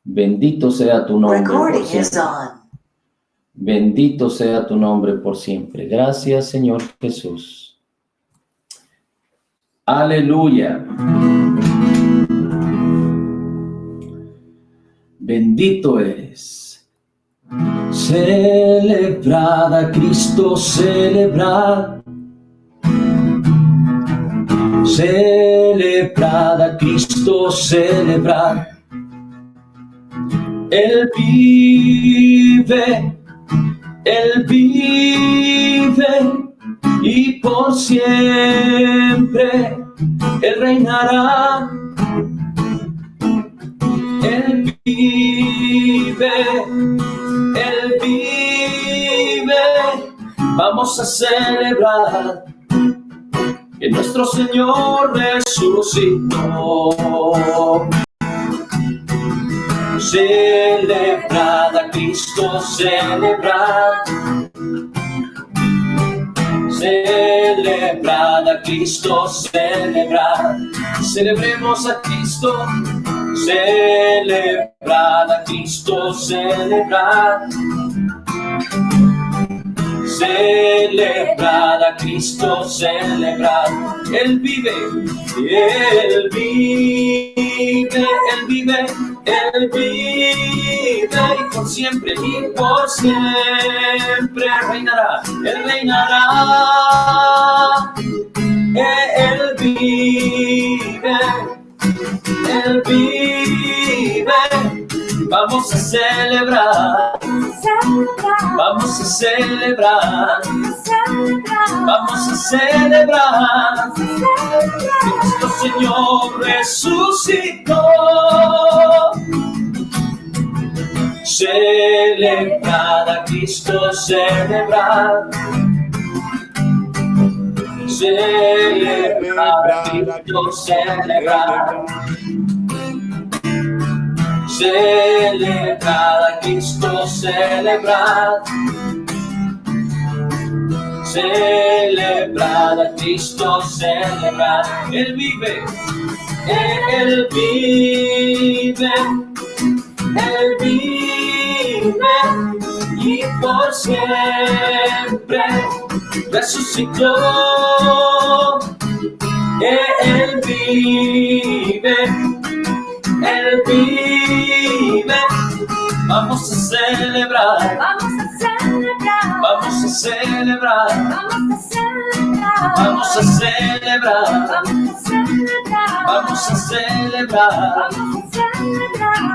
Bendito sea tu nombre por Recording is siempre. on. Bendito sea tu nombre por siempre. Gracias, Señor Jesús. Aleluya. Bendito eres. Celebrad a Cristo, celebrad. Celebrad a Cristo, celebrad. Él vive y por siempre Él reinará. Él vive, vamos a celebrar que nuestro Señor resucitó. Celebrad a Cristo, celebrad. Celebrad a Cristo, celebrad. Celebremos a Cristo. Celebrad a Cristo, celebrad. Celebrad a Cristo, celebrad. Él vive, Él vive, Él vive, Él vive y por siempre reinará. Él reinará. Él vive, Él vive. Vamos a celebrar. Vamos a celebrar. Vamos a celebrar que nuestro Señor resucitó. Celebrad a Cristo, celebrad. Celebrad a Cristo, celebrad. Celebrad a Cristo, celebrad. Celebrad a Cristo, celebrad. Él vive, Él vive, Él vive y por siempre resucitó. Él vive, Él vive. Vamos a celebrar. Vamos a celebrar. Vamos a celebrar. Vamos a celebrar.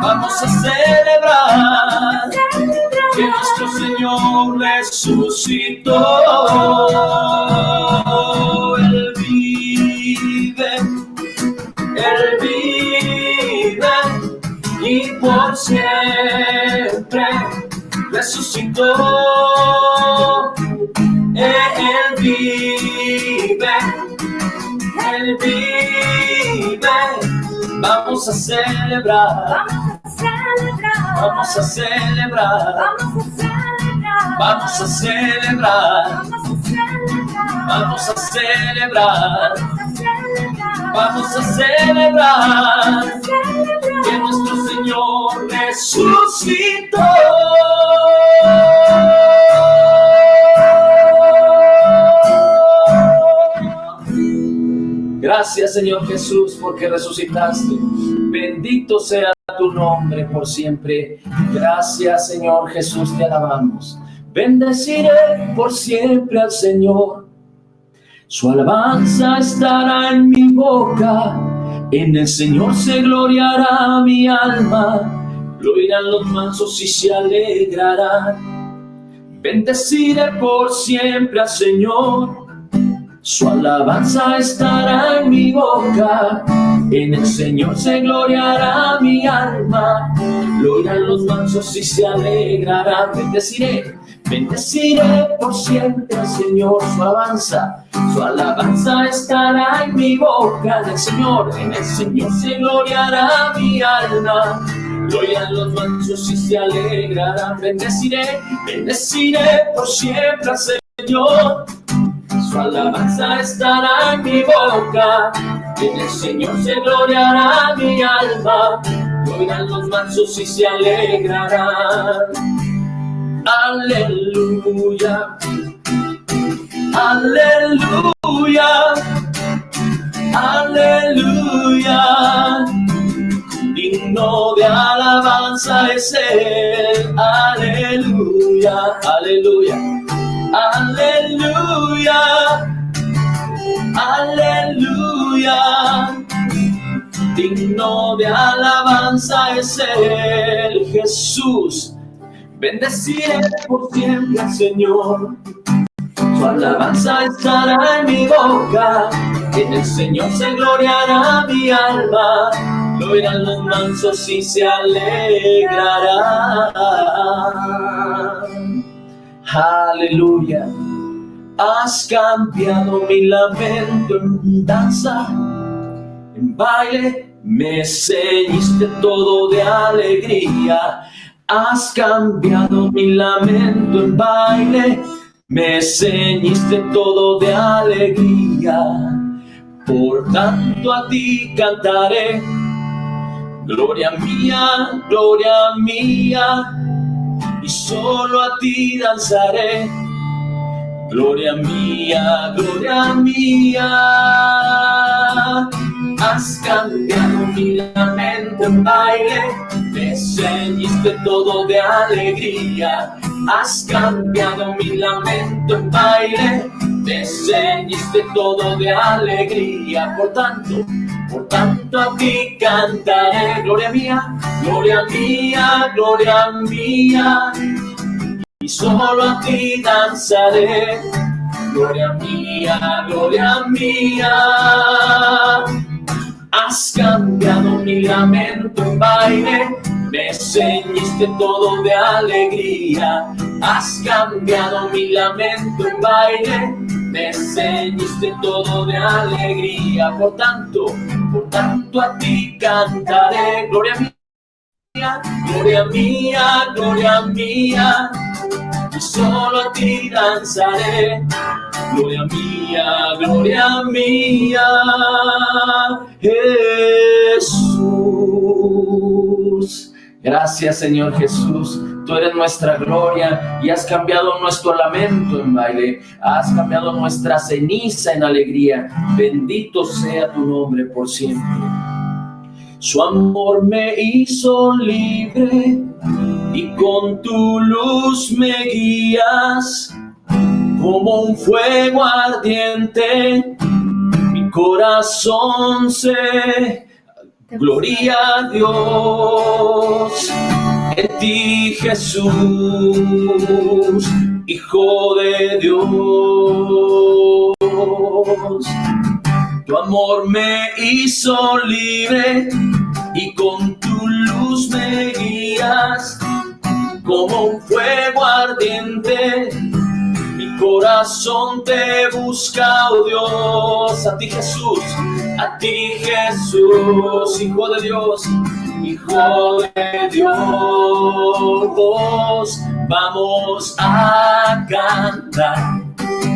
Vamos a celebrar que nuestro Señor resucitó. Él vive, Él vive y por siempre resucitó. Él vive, Él vive. Vamos a celebrar. Vamos a celebrar. Vamos a celebrar. Vamos a celebrar. Vamos a celebrar que nuestro Señor resucitó. Gracias, Señor Jesús, porque resucitaste. Bendito sea tu nombre por siempre. Gracias, Señor Jesús, te alabamos. Bendeciré por siempre al Señor. Su alabanza estará en mi boca. En el Señor se gloriará mi alma. Lo oirán los mansos y se alegrarán. Bendeciré por siempre al Señor. Su alabanza estará en mi boca. En el Señor se gloriará mi alma. Lo oirán los mansos y se alegrarán. Bendeciré por siempre al Señor. Su alabanza estará en mi boca. En el Señor se gloriará mi alma. Lo oirán los mansos y se alegrarán. Bendeciré por siempre al Señor. Su alabanza estará en mi boca. En el Señor se gloriará mi alma. oirán los mansos y se alegrarán. Aleluya, aleluya, aleluya. Digno de alabanza es Él. Aleluya, aleluya, aleluya, aleluya. Digno de alabanza es Él. Jesús, bendeciré por siempre al Señor. Su alabanza estará en mi boca. En el Señor se gloriará mi alma. Lo oirán los mansos y se alegrarán. Aleluya. Has cambiado mi lamento en danza, en baile. Me ceñiste todo de alegría. Has cambiado mi lamento en baile. Me ceñiste todo de alegría. Por tanto a ti cantaré. Gloria mía, y solo a ti danzaré. Gloria mía, gloria mía. Has cambiado mi lamento en baile. Me ceñiste todo de alegría. Has cambiado mi lamento en baile. Me ceñiste todo de alegría. Por tanto a ti cantaré. Gloria mía, gloria mía, gloria mía. Y solo a ti danzaré. Gloria mía, gloria mía. Has cambiado mi lamento en baile. Me ceñiste todo de alegría. Has cambiado mi lamento en baile. Me ceñiste todo de alegría. Por tanto a ti cantaré. Gloria mía, gloria mía, gloria mía. Y solo a ti danzaré. Gloria mía, gloria mía. Jesús. Gracias, Señor Jesús. Tú eres nuestra gloria y has cambiado nuestro lamento en baile. Has cambiado nuestra ceniza en alegría. Bendito sea tu nombre por siempre. Su amor me hizo libre y con tu luz me guías. Como un fuego ardiente, mi corazón se... Gloria a Dios, en ti Jesús, Hijo de Dios. Tu amor me hizo libre y con tu luz me guías. Como un fuego ardiente, mi corazón te busca, oh Dios. A ti Jesús, Hijo de Dios, Hijo de Dios. Vamos a cantar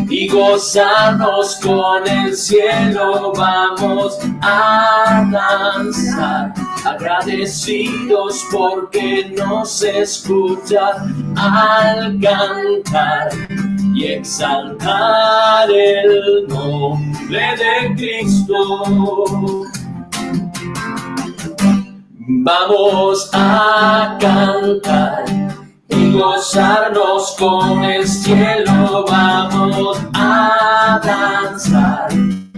y gozarnos con el cielo. Vamos a danzar, agradecidos porque nos escuchas al cantar y exaltar el nombre de Cristo. Vamos a cantar y gozarnos con el cielo. Vamos a danzar,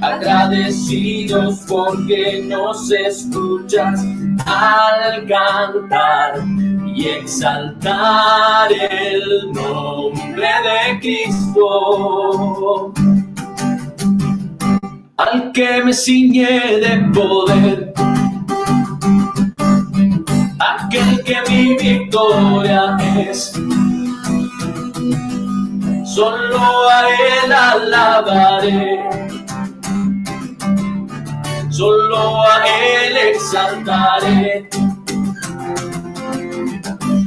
agradecidos porque nos escuchas al cantar y exaltar el nombre de Cristo. Al que me ciñe de poder, aquel que mi victoria es, solo a él alabaré, solo a él exaltaré.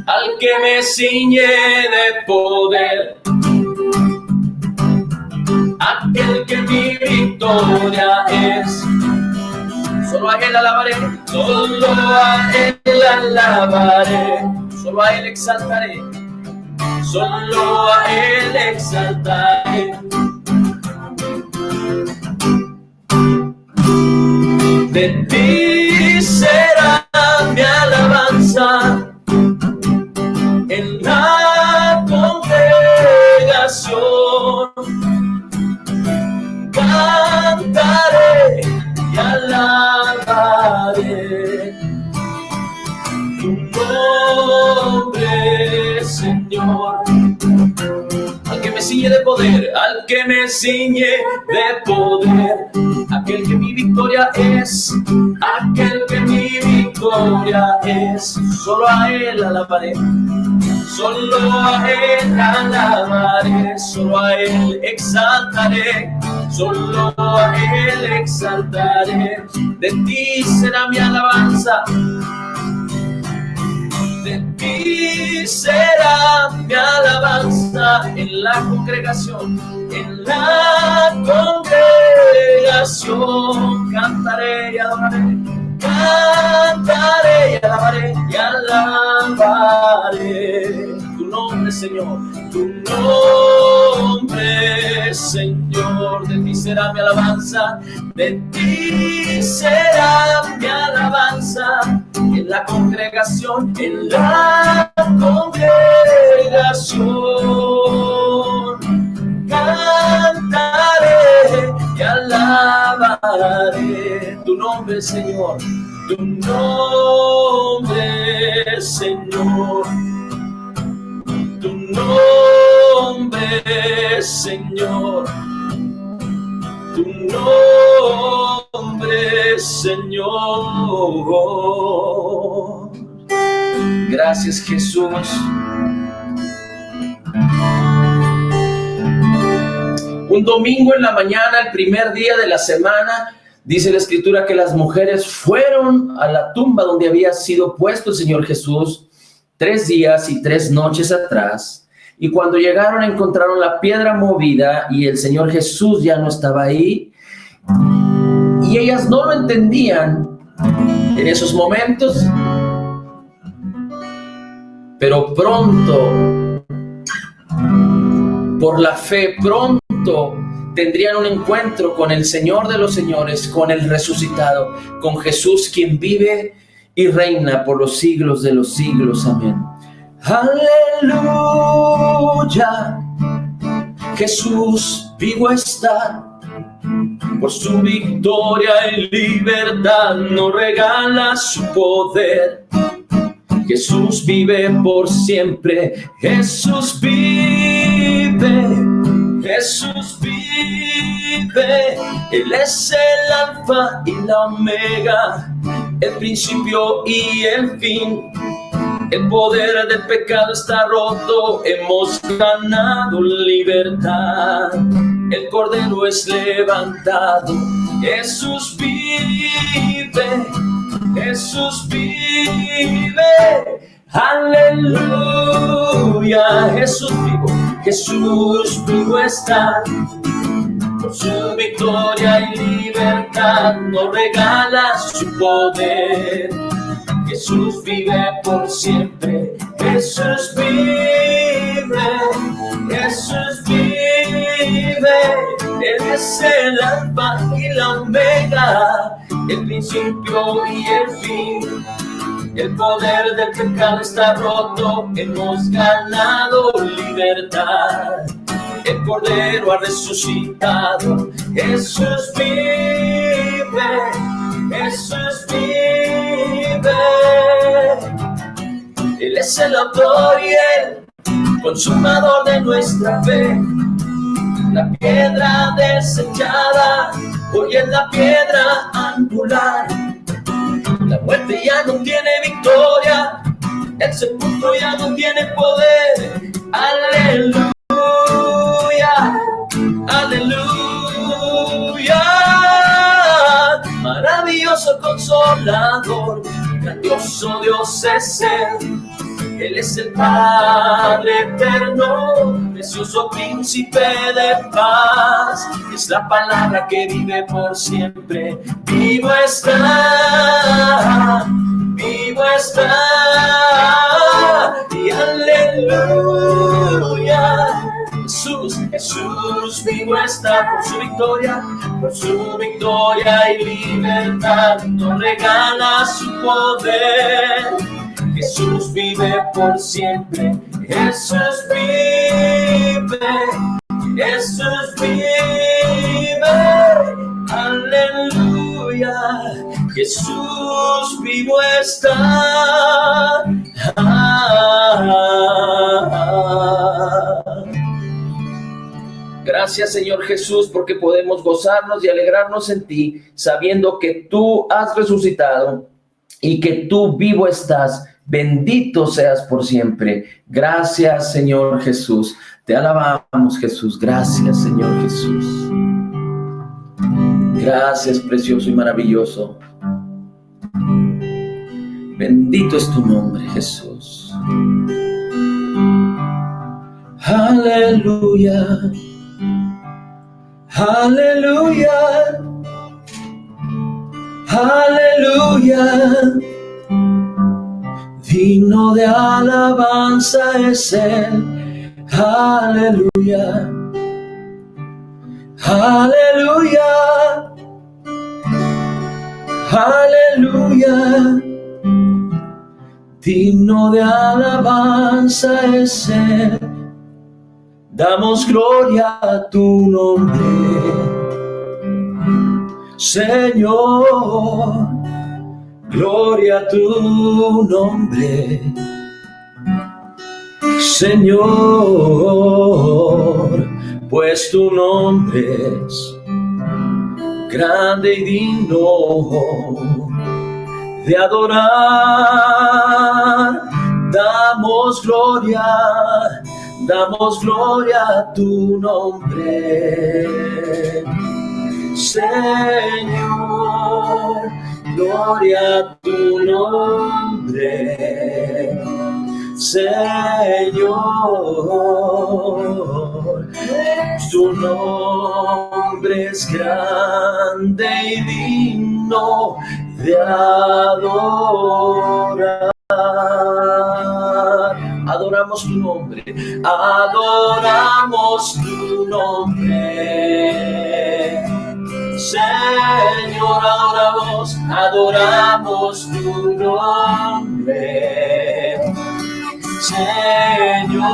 Al que me ciñe de poder, aquel que mi victoria es, solo a él alabaré, Solo a Él alabaré, solo a Él exaltaré, solo a Él exaltaré. De ti será mi alabanza en la congregación. Cantaré y alabaré tu nombre, Señor. Al que me ciñe de poder, al que me ciñe de poder, aquel que mi victoria es, aquel que mi victoria es. Solo a Él alabaré, solo a Él alabaré, solo a Él exaltaré, solo a Él exaltaré. De ti será mi alabanza, de ti será mi alabanza en la congregación, en la congregación. Cantaré y adoraré, cantaré y alabaré y alabaré tu nombre, Señor, tu nombre, Señor. De ti será mi alabanza, de ti será mi alabanza en la congregación, en la congregación. Cantaré y alabaré tu nombre, Señor, tu nombre, Señor, tu nombre, Señor, tu nombre, Señor. Gracias, Jesús. Un domingo en la mañana, el primer día de la semana, dice la Escritura que las mujeres fueron a la tumba donde había sido puesto el Señor Jesús 3 días y 3 noches atrás. Y cuando llegaron encontraron la piedra movida y el Señor Jesús ya no estaba ahí. Y ellas no lo entendían en esos momentos. Pero pronto, por la fe, pronto tendrían un encuentro con el Señor de los señores, con el resucitado, con Jesús, quien vive y reina por los siglos de los siglos. Amén. Aleluya. Jesús vivo está. Por su victoria y libertad nos regala su poder. Jesús vive por siempre. Jesús vive. Jesús vive. Él es el alfa y la omega, el principio y el fin. El poder del pecado está roto, hemos ganado libertad. El Cordero es levantado. Jesús vive. Jesús vive. Aleluya. Jesús vivo. Jesús vivo está. Por su victoria y libertad nos regala su poder. Jesús vive por siempre. Jesús vive. Jesús vive. Él es el alfa y la omega, el principio y el fin. El poder del pecado está roto, hemos ganado libertad. El Cordero ha resucitado. Jesús vive. Jesús vive. Él es el autor y el consumador de nuestra fe. La piedra desechada hoy es la piedra angular. La muerte ya no tiene victoria, el sepulcro ya no tiene poder. Aleluya, aleluya. Maravilloso consolador, grandioso Dios es Él. Él es el Padre eterno, Jesús, oh príncipe de paz. Es la palabra que vive por siempre. Vivo está, vivo está. Y aleluya. Jesús vivo está por su victoria y libertad nos regala su poder. Jesús vive por siempre, Jesús vive, aleluya. Jesús vivo está. Gracias, Señor Jesús, porque podemos gozarnos y alegrarnos en ti, sabiendo que tú has resucitado y que tú vivo estás. Bendito seas por siempre. Gracias, Señor Jesús. Te alabamos, Jesús. Gracias, Señor Jesús. Gracias, precioso y maravilloso. Bendito es tu nombre, Jesús. Aleluya. Aleluya, aleluya, digno de alabanza es Él, aleluya, aleluya, aleluya, digno de alabanza es Él. Damos gloria a tu nombre, Señor, gloria a tu nombre, Señor, pues tu nombre es grande y digno de adorar. Damos gloria a tu nombre, Señor, gloria a tu nombre, Señor, tu nombre es grande y digno de adorar. Adoramos tu nombre, adoramos tu nombre, Señor, adoramos tu nombre, Señor,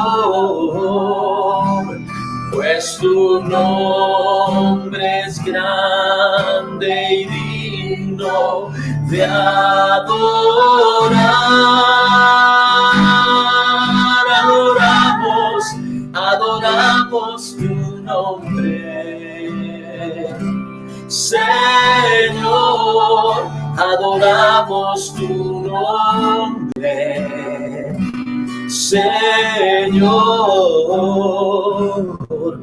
pues tu nombre es grande y digno de adorar. Adoramos tu nombre, Señor, adoramos tu nombre, Señor,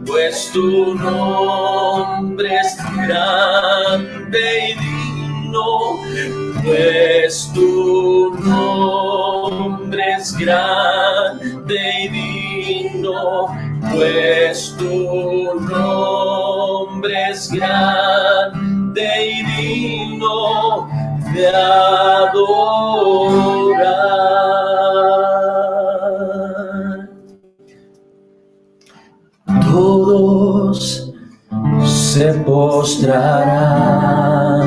pues tu nombre es grande y digno, pues tu nombre es grande y digno, pues tu nombre es grande y digno de adorar. Todos se postrarán,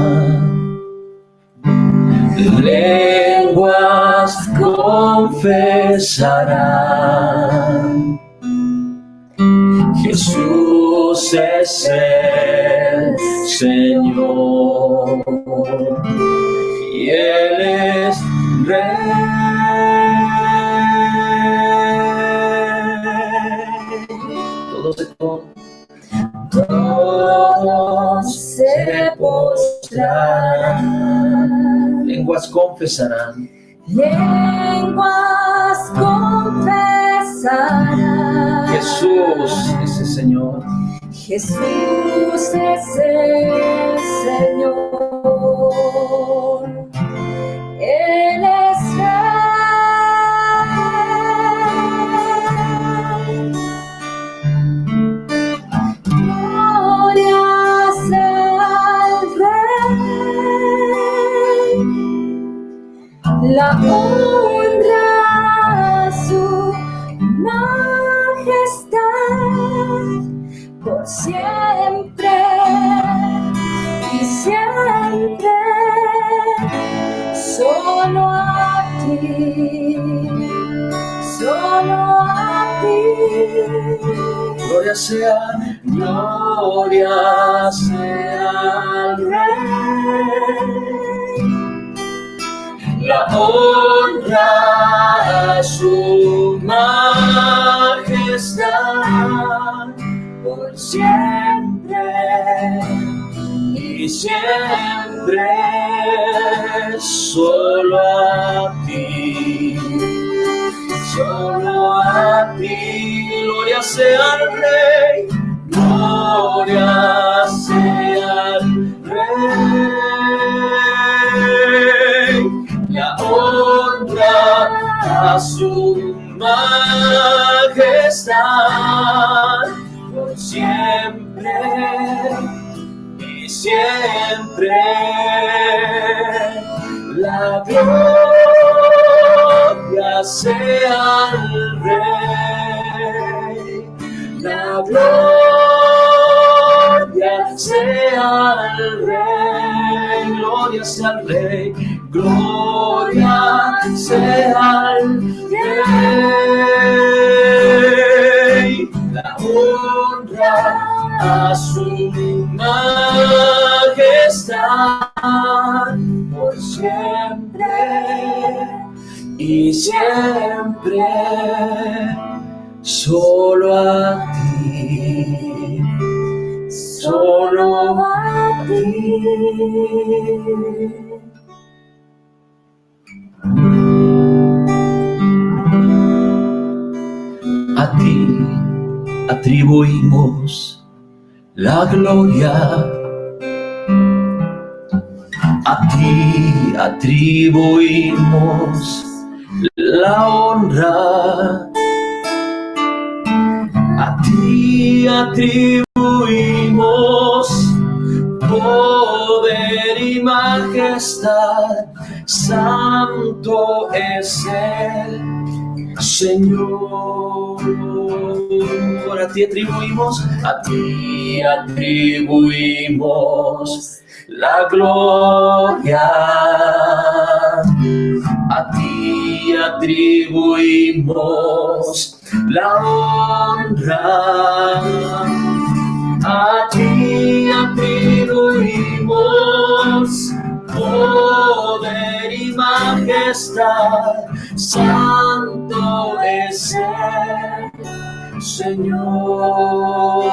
lenguas confesarán, Jesús es el Señor y Él es Rey. Todos se postrarán, lenguas confesarán, lenguas confesarán, Jesús es el Señor, Jesús es el Señor, Él es Rey. ti. Gloria sea al Rey. La honra a su majestad por siempre y siempre. Solo a ti, solo a ti. Gloria sea al Rey, gloria sea al Rey. La honra a su majestad por siempre y siempre. La gloria sea al Rey. La gloria sea al Rey. Gloria sea al Rey. Gloria sea al Rey. La honra a su majestad por siempre y siempre. Solo a ti, solo a ti. A ti atribuimos la gloria, a ti atribuimos la honra, a ti atribuimos poder y majestad. Santo es el Señor. A ti atribuimos la gloria, a ti atribuimos la honra, a ti atribuimos poder y majestad. Santo es el Señor.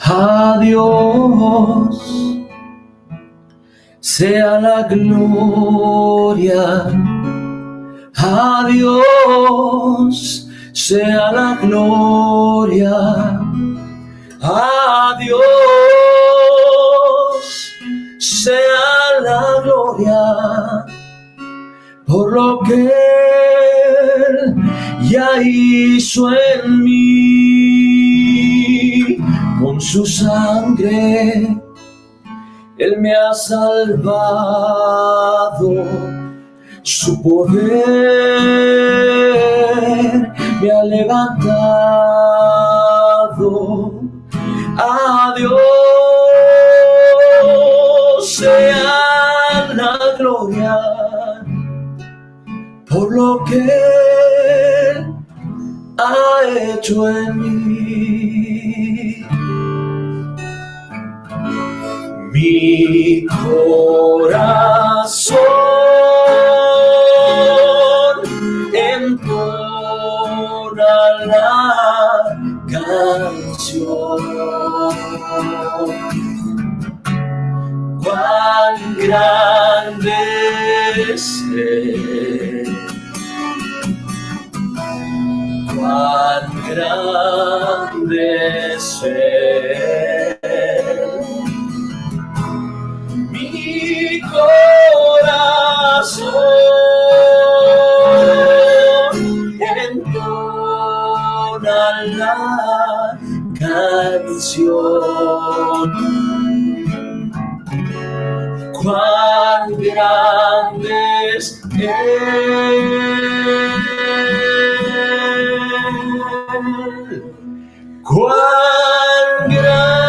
A Dios sea la gloria, a Dios sea la gloria, a Dios sea la gloria, por lo que Él ya hizo en mí. Con su sangre Él me ha salvado, su poder me ha levantado. A Dios sea la gloria por lo que Él ha hecho en mí. Mi corazón entona la canción. Cuán grande es Él, cuán grande es Él. Mi corazón entona la canción. Cuán grande es Él. cuán grandes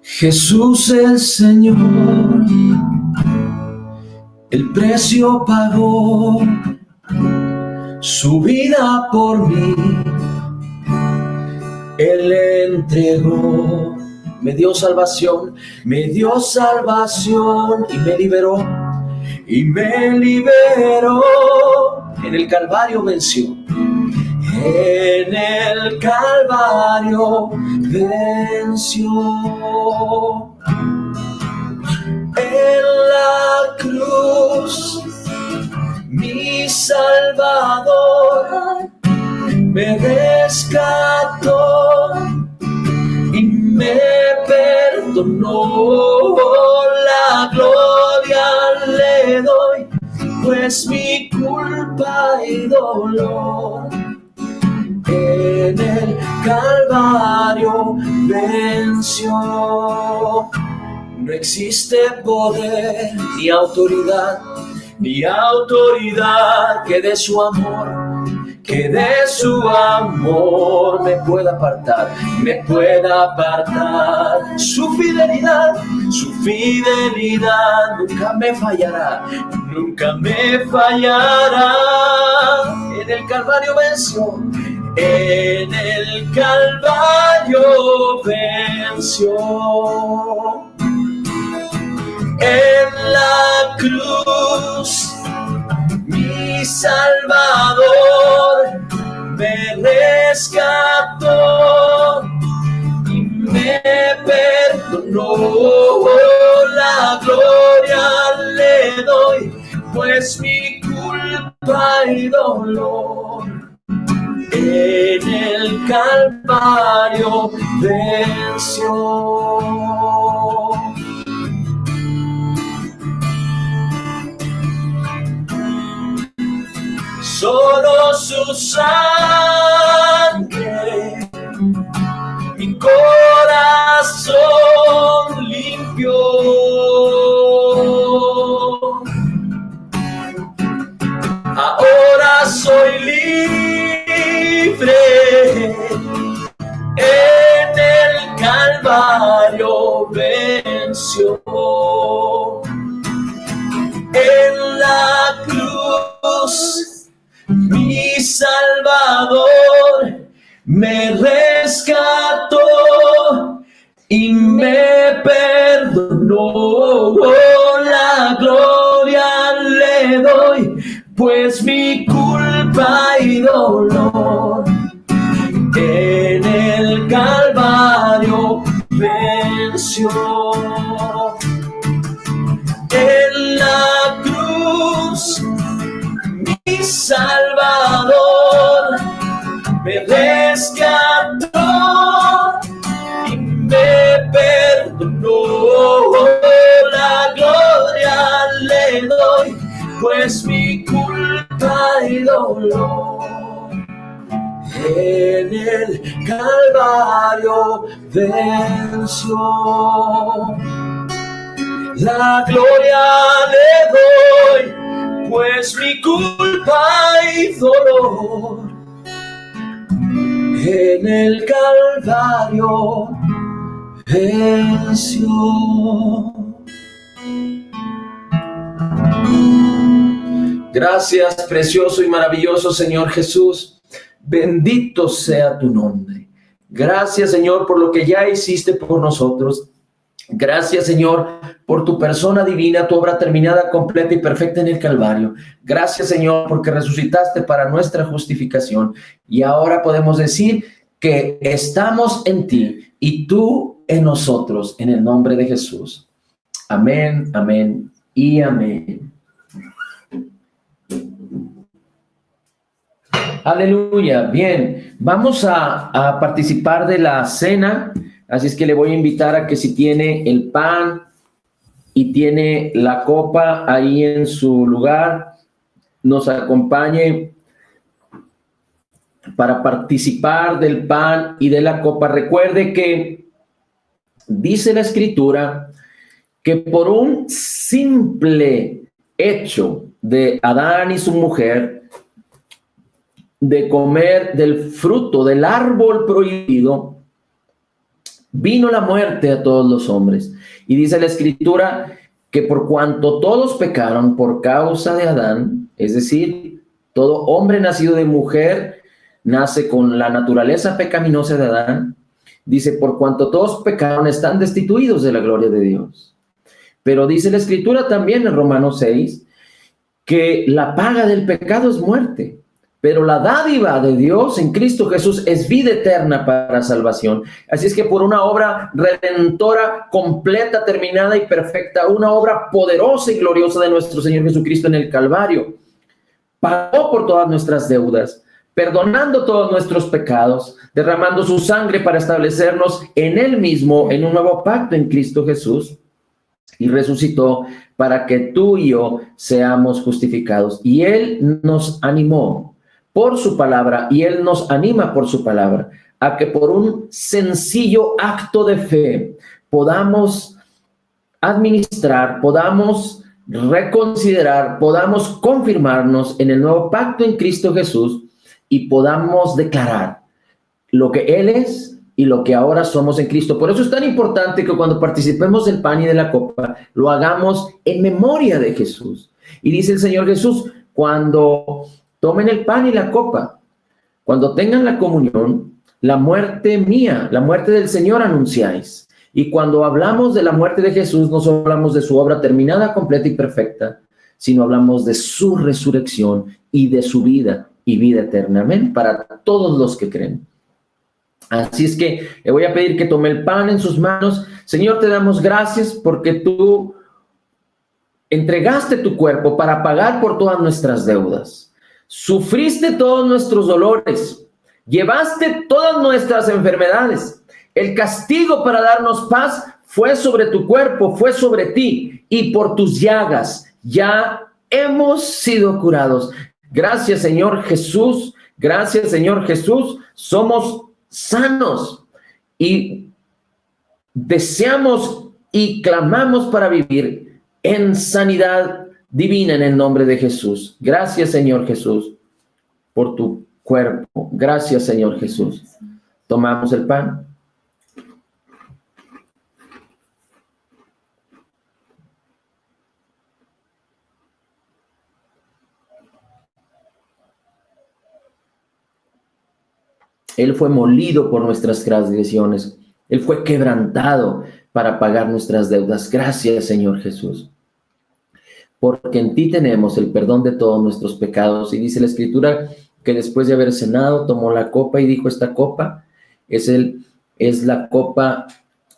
Jesús el Señor, el precio pagó, su vida por mí, Él entregó, me dio salvación y me liberó, en el Calvario venció. En el Calvario venció, en la cruz mi Salvador me rescató y me perdonó. La gloria le doy, pues mi culpa y dolor en el Calvario venció. No existe poder ni autoridad que de su amor me pueda apartar. Su fidelidad nunca me fallará. En el Calvario venció. En el Calvario venció, en la cruz mi Salvador me rescató y me perdonó. La gloria le doy, pues mi culpa y dolor en el Calvario venció. Solo su sangre mi corazón limpió. Ahora soy libre, en el Calvario venció. En la cruz mi Salvador me rescató y me perdonó. La gloria le doy, pues mi culpa y dolor en el Calvario venció. En la cruz mi Salvador me rescató y me perdonó. La gloria le doy, pues mi culpa y dolor en el Calvario venció. La gloria le doy, pues mi culpa y dolor en el Calvario venció. Gracias, precioso y maravilloso Señor Jesús. Bendito sea tu nombre. Gracias, Señor, por lo que ya hiciste por nosotros. Gracias, Señor, por tu persona divina, tu obra terminada, completa y perfecta en el Calvario. Gracias, Señor, porque resucitaste para nuestra justificación. Y ahora podemos decir que estamos en ti y tú en nosotros, en el nombre de Jesús. Amén, amén y amén. Aleluya. Bien, vamos a participar de la cena. Así es que le voy a invitar a que si tiene el pan y tiene la copa ahí en su lugar, nos acompañe para participar del pan y de la copa. Recuerde que dice la Escritura que por un simple hecho de Adán y su mujer de comer del fruto del árbol prohibido, vino la muerte a todos los hombres. Y dice la Escritura que por cuanto todos pecaron por causa de Adán, es decir, todo hombre nacido de mujer nace con la naturaleza pecaminosa de Adán, dice, por cuanto todos pecaron, están destituidos de la gloria de Dios. Pero dice la Escritura también en Romanos 6, que la paga del pecado es muerte, pero la dádiva de Dios en Cristo Jesús es vida eterna para salvación. Así es que por una obra redentora, completa, terminada y perfecta, una obra poderosa y gloriosa de nuestro Señor Jesucristo en el Calvario, pagó por todas nuestras deudas, perdonando todos nuestros pecados, derramando su sangre para establecernos en Él mismo, en un nuevo pacto en Cristo Jesús, y resucitó para que tú y yo seamos justificados. Y Él nos animó por su palabra, y Él nos anima por su palabra, a que por un sencillo acto de fe podamos administrar, podamos reconsiderar, podamos confirmarnos en el nuevo pacto en Cristo Jesús y podamos declarar lo que Él es y lo que ahora somos en Cristo. Por eso es tan importante que cuando participemos del pan y de la copa, lo hagamos en memoria de Jesús. Y dice el Señor Jesús, cuando tomen el pan y la copa, cuando tengan la comunión, la muerte mía, la muerte del Señor anunciáis. Y cuando hablamos de la muerte de Jesús, no solo hablamos de su obra terminada, completa y perfecta, sino hablamos de su resurrección y de su vida y vida eterna. Amén. Para todos los que creen. Así es que le voy a pedir que tome el pan en sus manos. Señor, te damos gracias porque tú entregaste tu cuerpo para pagar por todas nuestras deudas. Sufriste todos nuestros dolores. Llevaste todas nuestras enfermedades. El castigo para darnos paz fue sobre tu cuerpo, fue sobre ti. Y por tus llagas ya hemos sido curados. Gracias, Señor Jesús. Gracias, Señor Jesús. Somos sanos y deseamos y clamamos para vivir en sanidad divina en el nombre de Jesús. Gracias, Señor Jesús, por tu cuerpo. Gracias, Señor Jesús. Tomamos el pan. Él fue molido por nuestras transgresiones. Él fue quebrantado para pagar nuestras deudas. Gracias, Señor Jesús. Porque en ti tenemos el perdón de todos nuestros pecados. Y dice la Escritura que después de haber cenado, tomó la copa y dijo, esta copa es la copa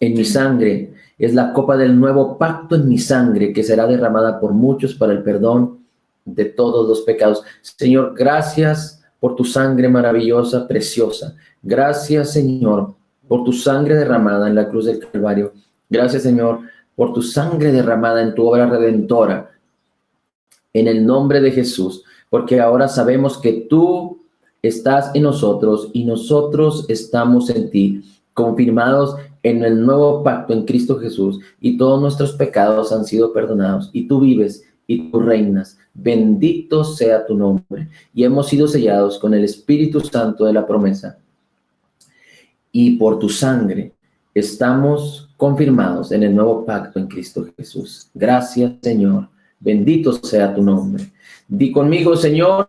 en mi sangre. Es la copa del nuevo pacto en mi sangre que será derramada por muchos para el perdón de todos los pecados. Señor, gracias por tu sangre maravillosa, preciosa. Gracias, Señor, por tu sangre derramada en la cruz del Calvario. Gracias, Señor, por tu sangre derramada en tu obra redentora. En el nombre de Jesús, porque ahora sabemos que tú estás en nosotros y nosotros estamos en ti, confirmados en el nuevo pacto en Cristo Jesús, y todos nuestros pecados han sido perdonados, y tú vives y tú reinas. Bendito sea tu nombre. Y hemos sido sellados con el Espíritu Santo de la promesa. Y por tu sangre estamos confirmados en el nuevo pacto en Cristo Jesús. Gracias, Señor. Bendito sea tu nombre. Di conmigo, Señor,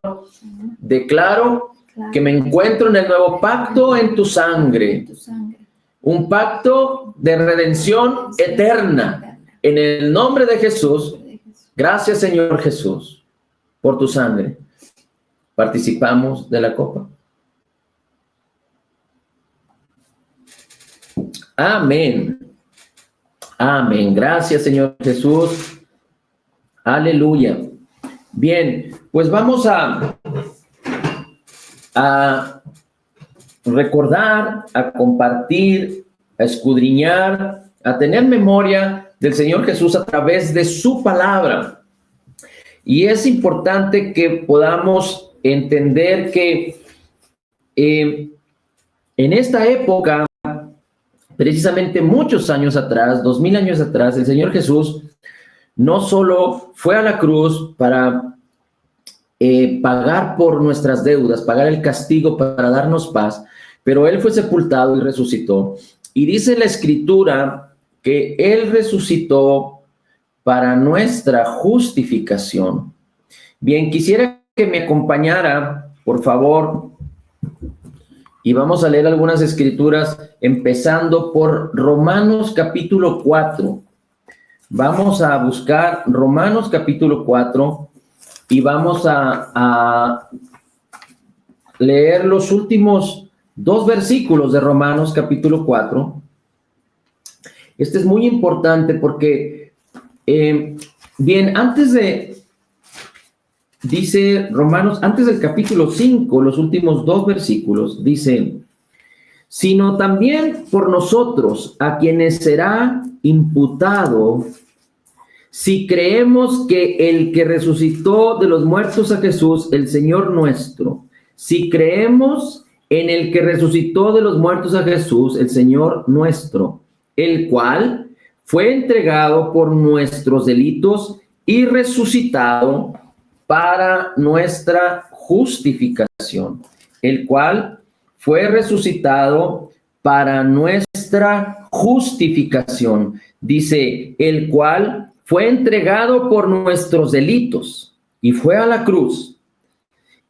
declaro que me encuentro en el nuevo pacto en tu sangre. Un pacto de redención eterna. En el nombre de Jesús. Gracias, Señor Jesús, por tu sangre. Participamos de la copa. Amén. Amén. Gracias, Señor Jesús. Aleluya. Bien, pues vamos a recordar, a compartir, a escudriñar, a tener memoria del Señor Jesús a través de su palabra. Y es importante que podamos entender que En esta época, precisamente muchos años atrás, 2000 años atrás, el Señor Jesús no solo fue a la cruz para pagar por nuestras deudas, pagar el castigo para darnos paz, pero Él fue sepultado y resucitó. Y dice la Escritura que Él resucitó para nuestra justificación. Bien, quisiera que me acompañara, por favor, y vamos a leer algunas escrituras, empezando por Romanos capítulo 4. Vamos a buscar Romanos capítulo 4 y vamos a leer los últimos 2 versículos de Romanos capítulo 4. Este es muy importante porque, bien, dice Romanos, antes del capítulo 5, los últimos 2 versículos, dice, sino también por nosotros, a quienes será imputado, si creemos que el que resucitó de los muertos a Jesús, el Señor nuestro, si creemos en el que resucitó de los muertos a Jesús, el Señor nuestro, el cual fue entregado por nuestros delitos y resucitado para nuestra justificación, el cual fue resucitado para nuestra justificación. Dice, el cual fue entregado por nuestros delitos y fue a la cruz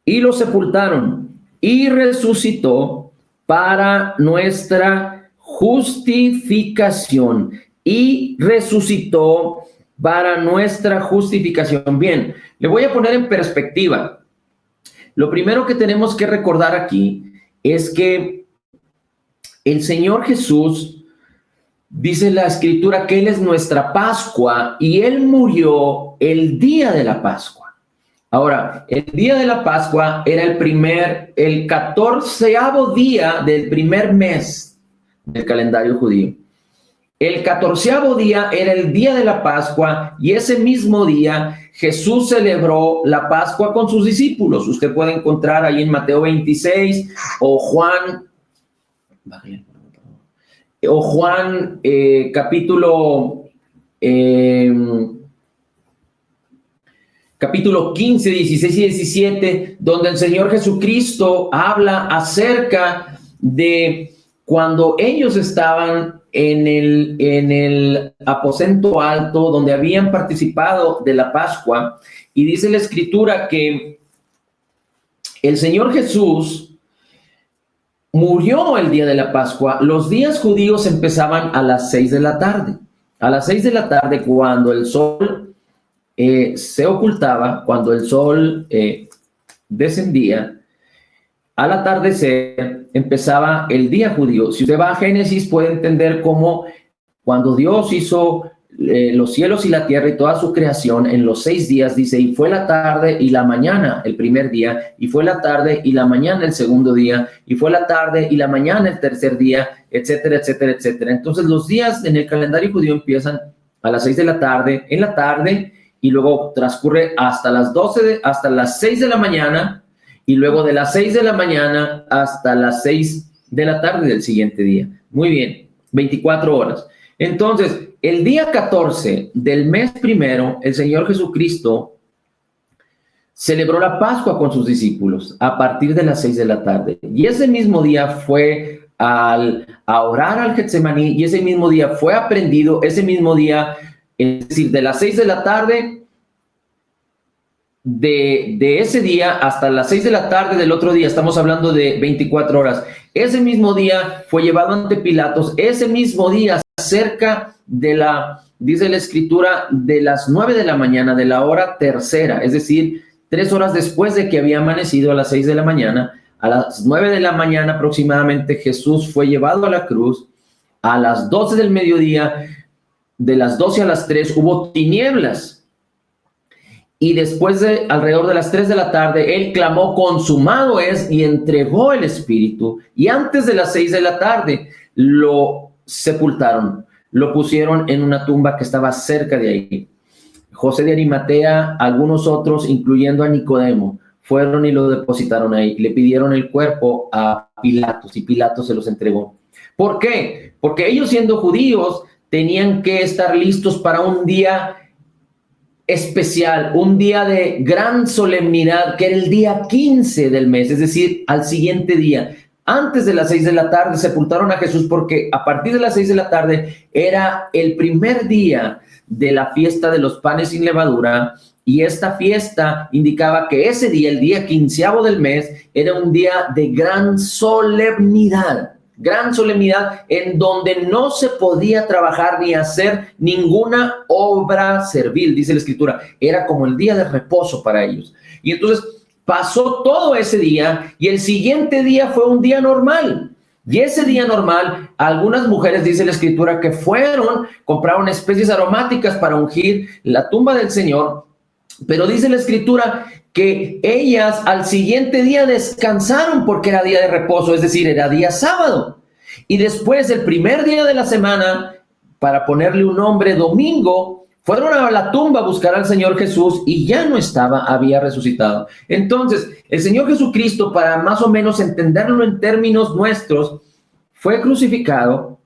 y lo sepultaron y resucitó para nuestra justificación y resucitó para nuestra justificación. Bien, le voy a poner en perspectiva. Lo primero que tenemos que recordar aquí es que el Señor Jesús, dice la Escritura que Él es nuestra Pascua y Él murió el día de la Pascua. Ahora, el día de la Pascua era el 14º día del primer mes del calendario judío. El 14º día era el día de la Pascua y ese mismo día Jesús celebró la Pascua con sus discípulos. Usted puede encontrar ahí en Mateo 26 o Juan capítulo 15, 16 y 17, donde el Señor Jesucristo habla acerca de cuando ellos estaban en el aposento alto, donde habían participado de la Pascua, y dice la Escritura que el Señor Jesús murió el día de la Pascua. Los días judíos empezaban a las 6 de la tarde. A las 6 de la tarde, cuando el sol se ocultaba, cuando el sol descendía, al atardecer empezaba el día judío. Si usted va a Génesis, puede entender cómo cuando Dios hizo los cielos y la tierra y toda su creación en los 6 días, dice, y fue la tarde y la mañana el primer día, y fue la tarde y la mañana el segundo día, y fue la tarde y la mañana el tercer día, etcétera, etcétera, etcétera. Entonces los días en el calendario judío empiezan a las 6 de la tarde, en la tarde, y luego transcurre hasta las 6 de la mañana, y luego de las 6 de la mañana hasta las 6 de la tarde del siguiente día. Muy bien, 24 horas. Entonces, el día 14 del mes primero, el Señor Jesucristo celebró la Pascua con sus discípulos a partir de las 6 de la tarde. Y ese mismo día fue a orar al Getsemaní, y ese mismo día fue aprendido, ese mismo día, es decir, de las 6 de la tarde de ese día hasta las 6 de la tarde del otro día, estamos hablando de 24 horas. Ese mismo día fue llevado ante Pilatos, ese mismo día cerca de dice la Escritura, de las 9 de la mañana, de la hora tercera, es decir, 3 horas después de que había amanecido a las 6 de la mañana, a las 9 de la mañana aproximadamente, Jesús fue llevado a la cruz. A las 12 del mediodía, de las 12 a las 3, hubo tinieblas. Y después de alrededor de las 3 de la tarde, Él clamó, consumado es, y entregó el Espíritu. Y antes de las 6 de la tarde, lo sepultaron, lo pusieron en una tumba que estaba cerca de ahí. José de Arimatea, algunos otros, incluyendo a Nicodemo, fueron y lo depositaron ahí. Le pidieron el cuerpo a Pilatos y Pilatos se los entregó. ¿Por qué? Porque ellos, siendo judíos, tenían que estar listos para un día especial, un día de gran solemnidad, que era el día 15 del mes, es decir, al siguiente día. Antes de las 6 de la tarde sepultaron a Jesús, porque a partir de las 6 de la tarde era el primer día de la fiesta de los panes sin levadura, y esta fiesta indicaba que ese día, el día 15º del mes, era un día de gran solemnidad en donde no se podía trabajar ni hacer ninguna obra servil, dice la Escritura. Era como el día de reposo para ellos. Y entonces pasó todo ese día y el siguiente día fue un día normal. Y ese día normal, algunas mujeres, dice la Escritura, que compraron especies aromáticas para ungir la tumba del Señor, pero dice la Escritura que ellas al siguiente día descansaron porque era día de reposo, es decir, era día sábado. Y después, el primer día de la semana, para ponerle un nombre, domingo, fueron a la tumba a buscar al Señor Jesús y ya no estaba, había resucitado. Entonces, el Señor Jesucristo, para más o menos entenderlo en términos nuestros, fue crucificado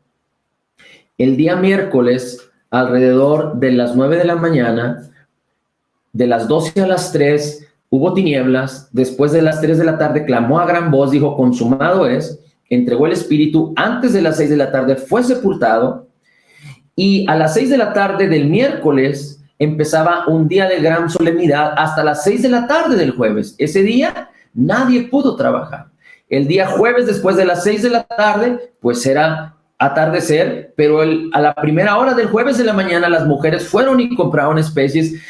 el día miércoles alrededor de las 9 de la mañana, de las 12 a las 3 hubo tinieblas, después de las 3 de la tarde clamó a gran voz, dijo, consumado es, entregó el espíritu, antes de las 6 de la tarde fue sepultado, y a las 6 de la tarde del miércoles empezaba un día de gran solemnidad hasta las 6 de la tarde del jueves. Ese día nadie pudo trabajar. El día jueves, después de las 6 de la tarde, pues era atardecer, pero a la primera hora del jueves de la mañana las mujeres fueron y compraron especies,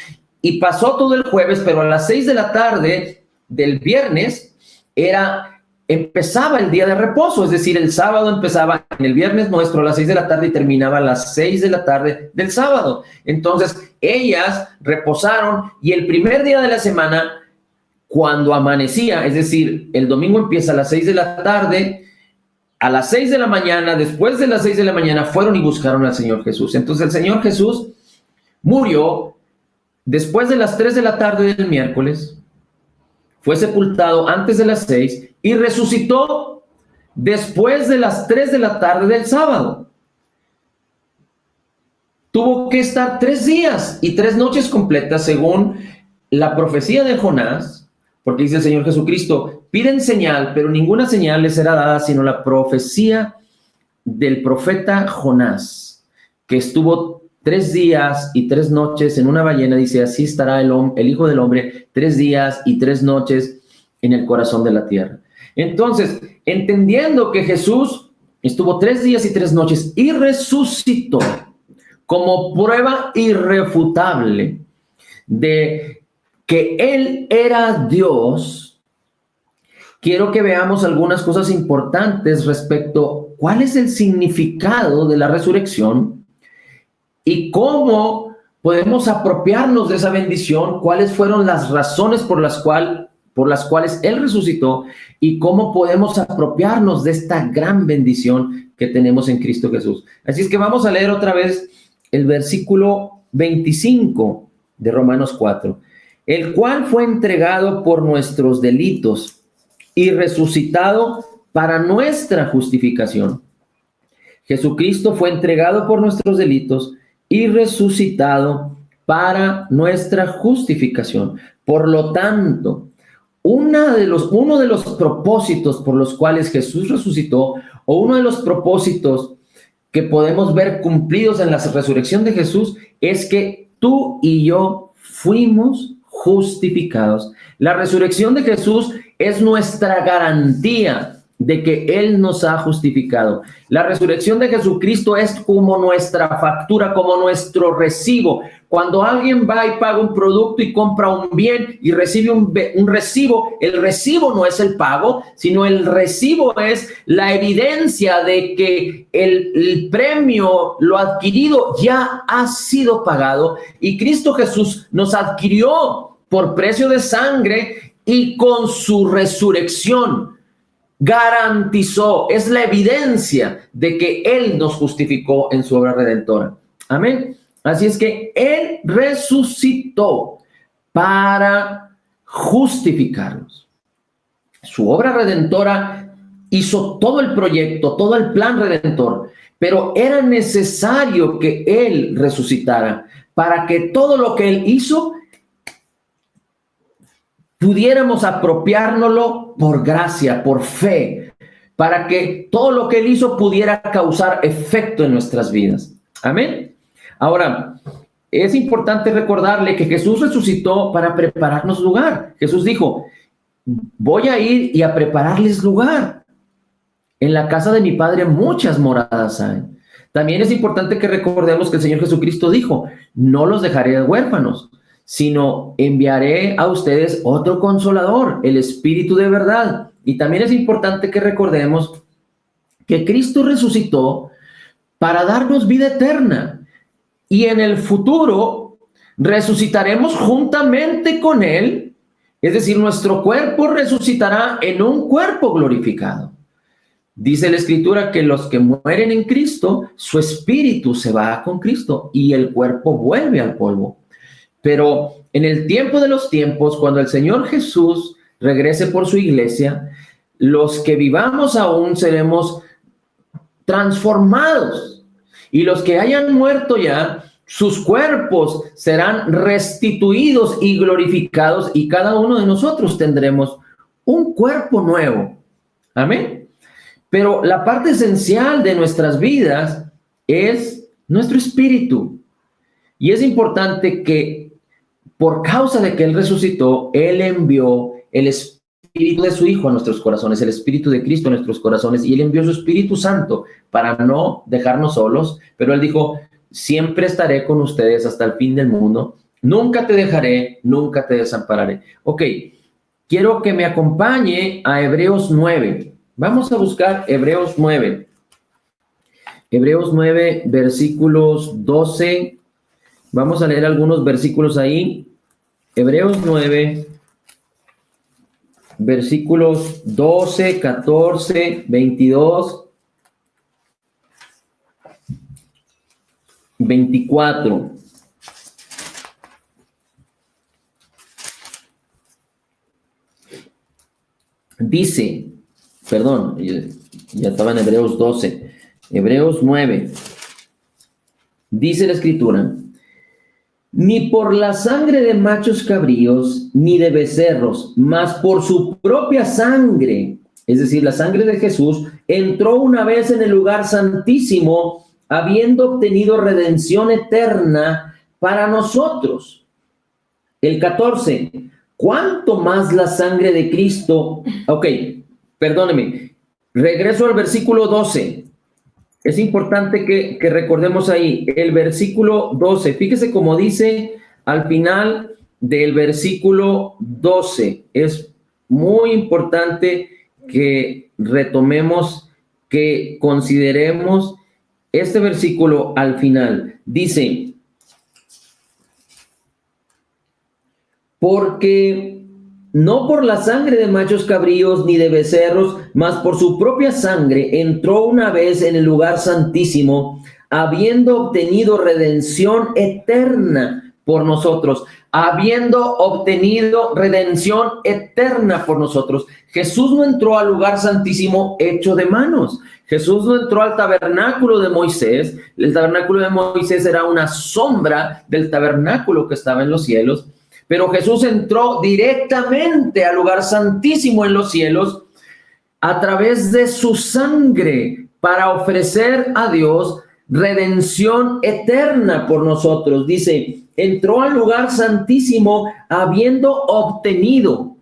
y pasó todo el jueves, pero a las 6 de la tarde del viernes empezaba el día de reposo, es decir, el sábado empezaba en el viernes nuestro a las 6 de la tarde y terminaba a las 6 de la tarde del sábado. Entonces, ellas reposaron y el primer día de la semana, cuando amanecía, es decir, el domingo empieza a las 6 de la tarde, a las 6 de la mañana, después de las 6 de la mañana, fueron y buscaron al Señor Jesús. Entonces, el Señor Jesús murió después de las 3 de la tarde del miércoles, fue sepultado antes de las 6 y resucitó después de las 3 de la tarde del sábado. Tuvo que estar 3 días y 3 noches completas según la profecía de Jonás, porque dice el Señor Jesucristo, piden señal, pero ninguna señal les será dada sino la profecía del profeta Jonás, que estuvo 3 días y 3 noches en una ballena, dice, así estará el Hijo del Hombre 3 días y 3 noches en el corazón de la tierra. Entonces, entendiendo que Jesús estuvo 3 días y 3 noches y resucitó como prueba irrefutable de que Él era Dios, quiero que veamos algunas cosas importantes respecto a cuál es el significado de la resurrección y cómo podemos apropiarnos de esa bendición, cuáles fueron las razones por las cuales Él resucitó y cómo podemos apropiarnos de esta gran bendición que tenemos en Cristo Jesús. Así es que vamos a leer otra vez el versículo 25 de Romanos 4. El cual fue entregado por nuestros delitos y resucitado para nuestra justificación. Jesucristo fue entregado por nuestros delitos y resucitado para nuestra justificación. Por lo tanto, uno de los propósitos por los cuales Jesús resucitó, o uno de los propósitos que podemos ver cumplidos en la resurrección de Jesús, es que tú y yo fuimos justificados. La resurrección de Jesús es nuestra garantía de que Él nos ha justificado. La resurrección de Jesucristo es como nuestra factura, como nuestro recibo. Cuando alguien va y paga un producto y compra un bien y recibe un recibo, el recibo no es el pago, sino el recibo es la evidencia de que el premio, lo adquirido, ya ha sido pagado, y Cristo Jesús nos adquirió por precio de sangre y con su resurrección garantizó, es la evidencia de que Él nos justificó en su obra redentora. Amén. Así es que Él resucitó para justificarlos. Su obra redentora hizo todo el proyecto, todo el plan redentor, pero era necesario que Él resucitara para que todo lo que Él hizo pudiéramos apropiárnoslo por gracia, por fe, para que todo lo que Él hizo pudiera causar efecto en nuestras vidas. Amén. Ahora, es importante recordarle que Jesús resucitó para prepararnos lugar. Jesús dijo, voy a ir y a prepararles lugar. En la casa de mi Padre muchas moradas hay. También es importante que recordemos que el Señor Jesucristo dijo, no los dejaré huérfanos, sino enviaré a ustedes otro consolador, el Espíritu de verdad. Y también es importante que recordemos que Cristo resucitó para darnos vida eterna. Y en el futuro resucitaremos juntamente con Él, es decir, nuestro cuerpo resucitará en un cuerpo glorificado. Dice la Escritura que los que mueren en Cristo, su espíritu se va con Cristo y el cuerpo vuelve al polvo. Pero en el tiempo de los tiempos, cuando el Señor Jesús regrese por su iglesia, los que vivamos aún seremos transformados. Y los que hayan muerto ya, sus cuerpos serán restituidos y glorificados, y cada uno de nosotros tendremos un cuerpo nuevo. Amén. Pero la parte esencial de nuestras vidas es nuestro espíritu. Y es importante que por causa de que Él resucitó, Él envió el Espíritu de su Hijo a nuestros corazones, el Espíritu de Cristo a nuestros corazones, y Él envió su Espíritu Santo para no dejarnos solos, pero Él dijo, siempre estaré con ustedes hasta el fin del mundo, nunca te dejaré, nunca te desampararé. Ok, quiero que me acompañe a Hebreos 9. Vamos a buscar Hebreos 9. Hebreos 9, versículos 12. Vamos a leer algunos versículos ahí. Hebreos 9, versículos 12, 14, 22, 24. Dice, perdón, ya estaba en Hebreos 12, Hebreos 9. Dice la Escritura, ni por la sangre de machos cabríos, ni de becerros, mas por su propia sangre, es decir, la sangre de Jesús, entró una vez en el lugar santísimo, habiendo obtenido redención eterna para nosotros. El 14, ¿cuánto más la sangre de Cristo? Ok, perdóneme, regreso al versículo 12. Es importante que recordemos ahí el versículo 12. Fíjese cómo dice al final del versículo 12. Es muy importante que retomemos, que consideremos este versículo al final. Dice, porque no por la sangre de machos cabríos ni de becerros, mas por su propia sangre entró una vez en el lugar santísimo, habiendo obtenido redención eterna por nosotros, habiendo obtenido redención eterna por nosotros. Jesús no entró al lugar santísimo hecho de manos. Jesús no entró al tabernáculo de Moisés. El tabernáculo de Moisés era una sombra del tabernáculo que estaba en los cielos. Pero Jesús entró directamente al lugar santísimo en los cielos a través de su sangre para ofrecer a Dios redención eterna por nosotros. Dice, entró al lugar santísimo habiendo obtenido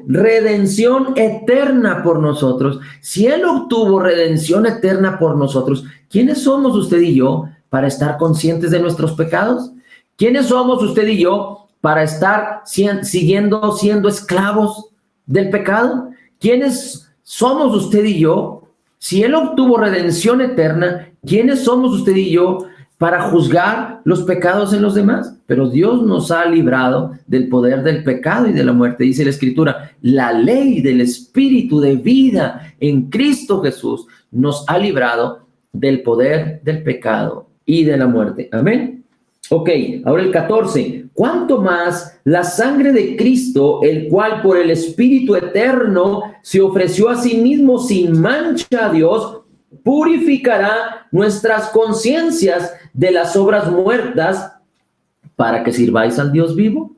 redención eterna por nosotros. Si Él obtuvo redención eterna por nosotros, ¿quiénes somos usted y yo para estar conscientes de nuestros pecados? ¿Quiénes somos usted y yo para estar siendo esclavos del pecado? ¿Quiénes somos usted y yo? Si Él obtuvo redención eterna, ¿quiénes somos usted y yo para juzgar los pecados en los demás? Pero Dios nos ha librado del poder del pecado y de la muerte. Dice la Escritura, la ley del Espíritu de vida en Cristo Jesús nos ha librado del poder del pecado y de la muerte. Amén. Ok, ahora el 14. ¿Cuánto más la sangre de Cristo, el cual por el Espíritu Eterno se ofreció a sí mismo sin mancha a Dios, purificará nuestras conciencias de las obras muertas para que sirváis al Dios vivo?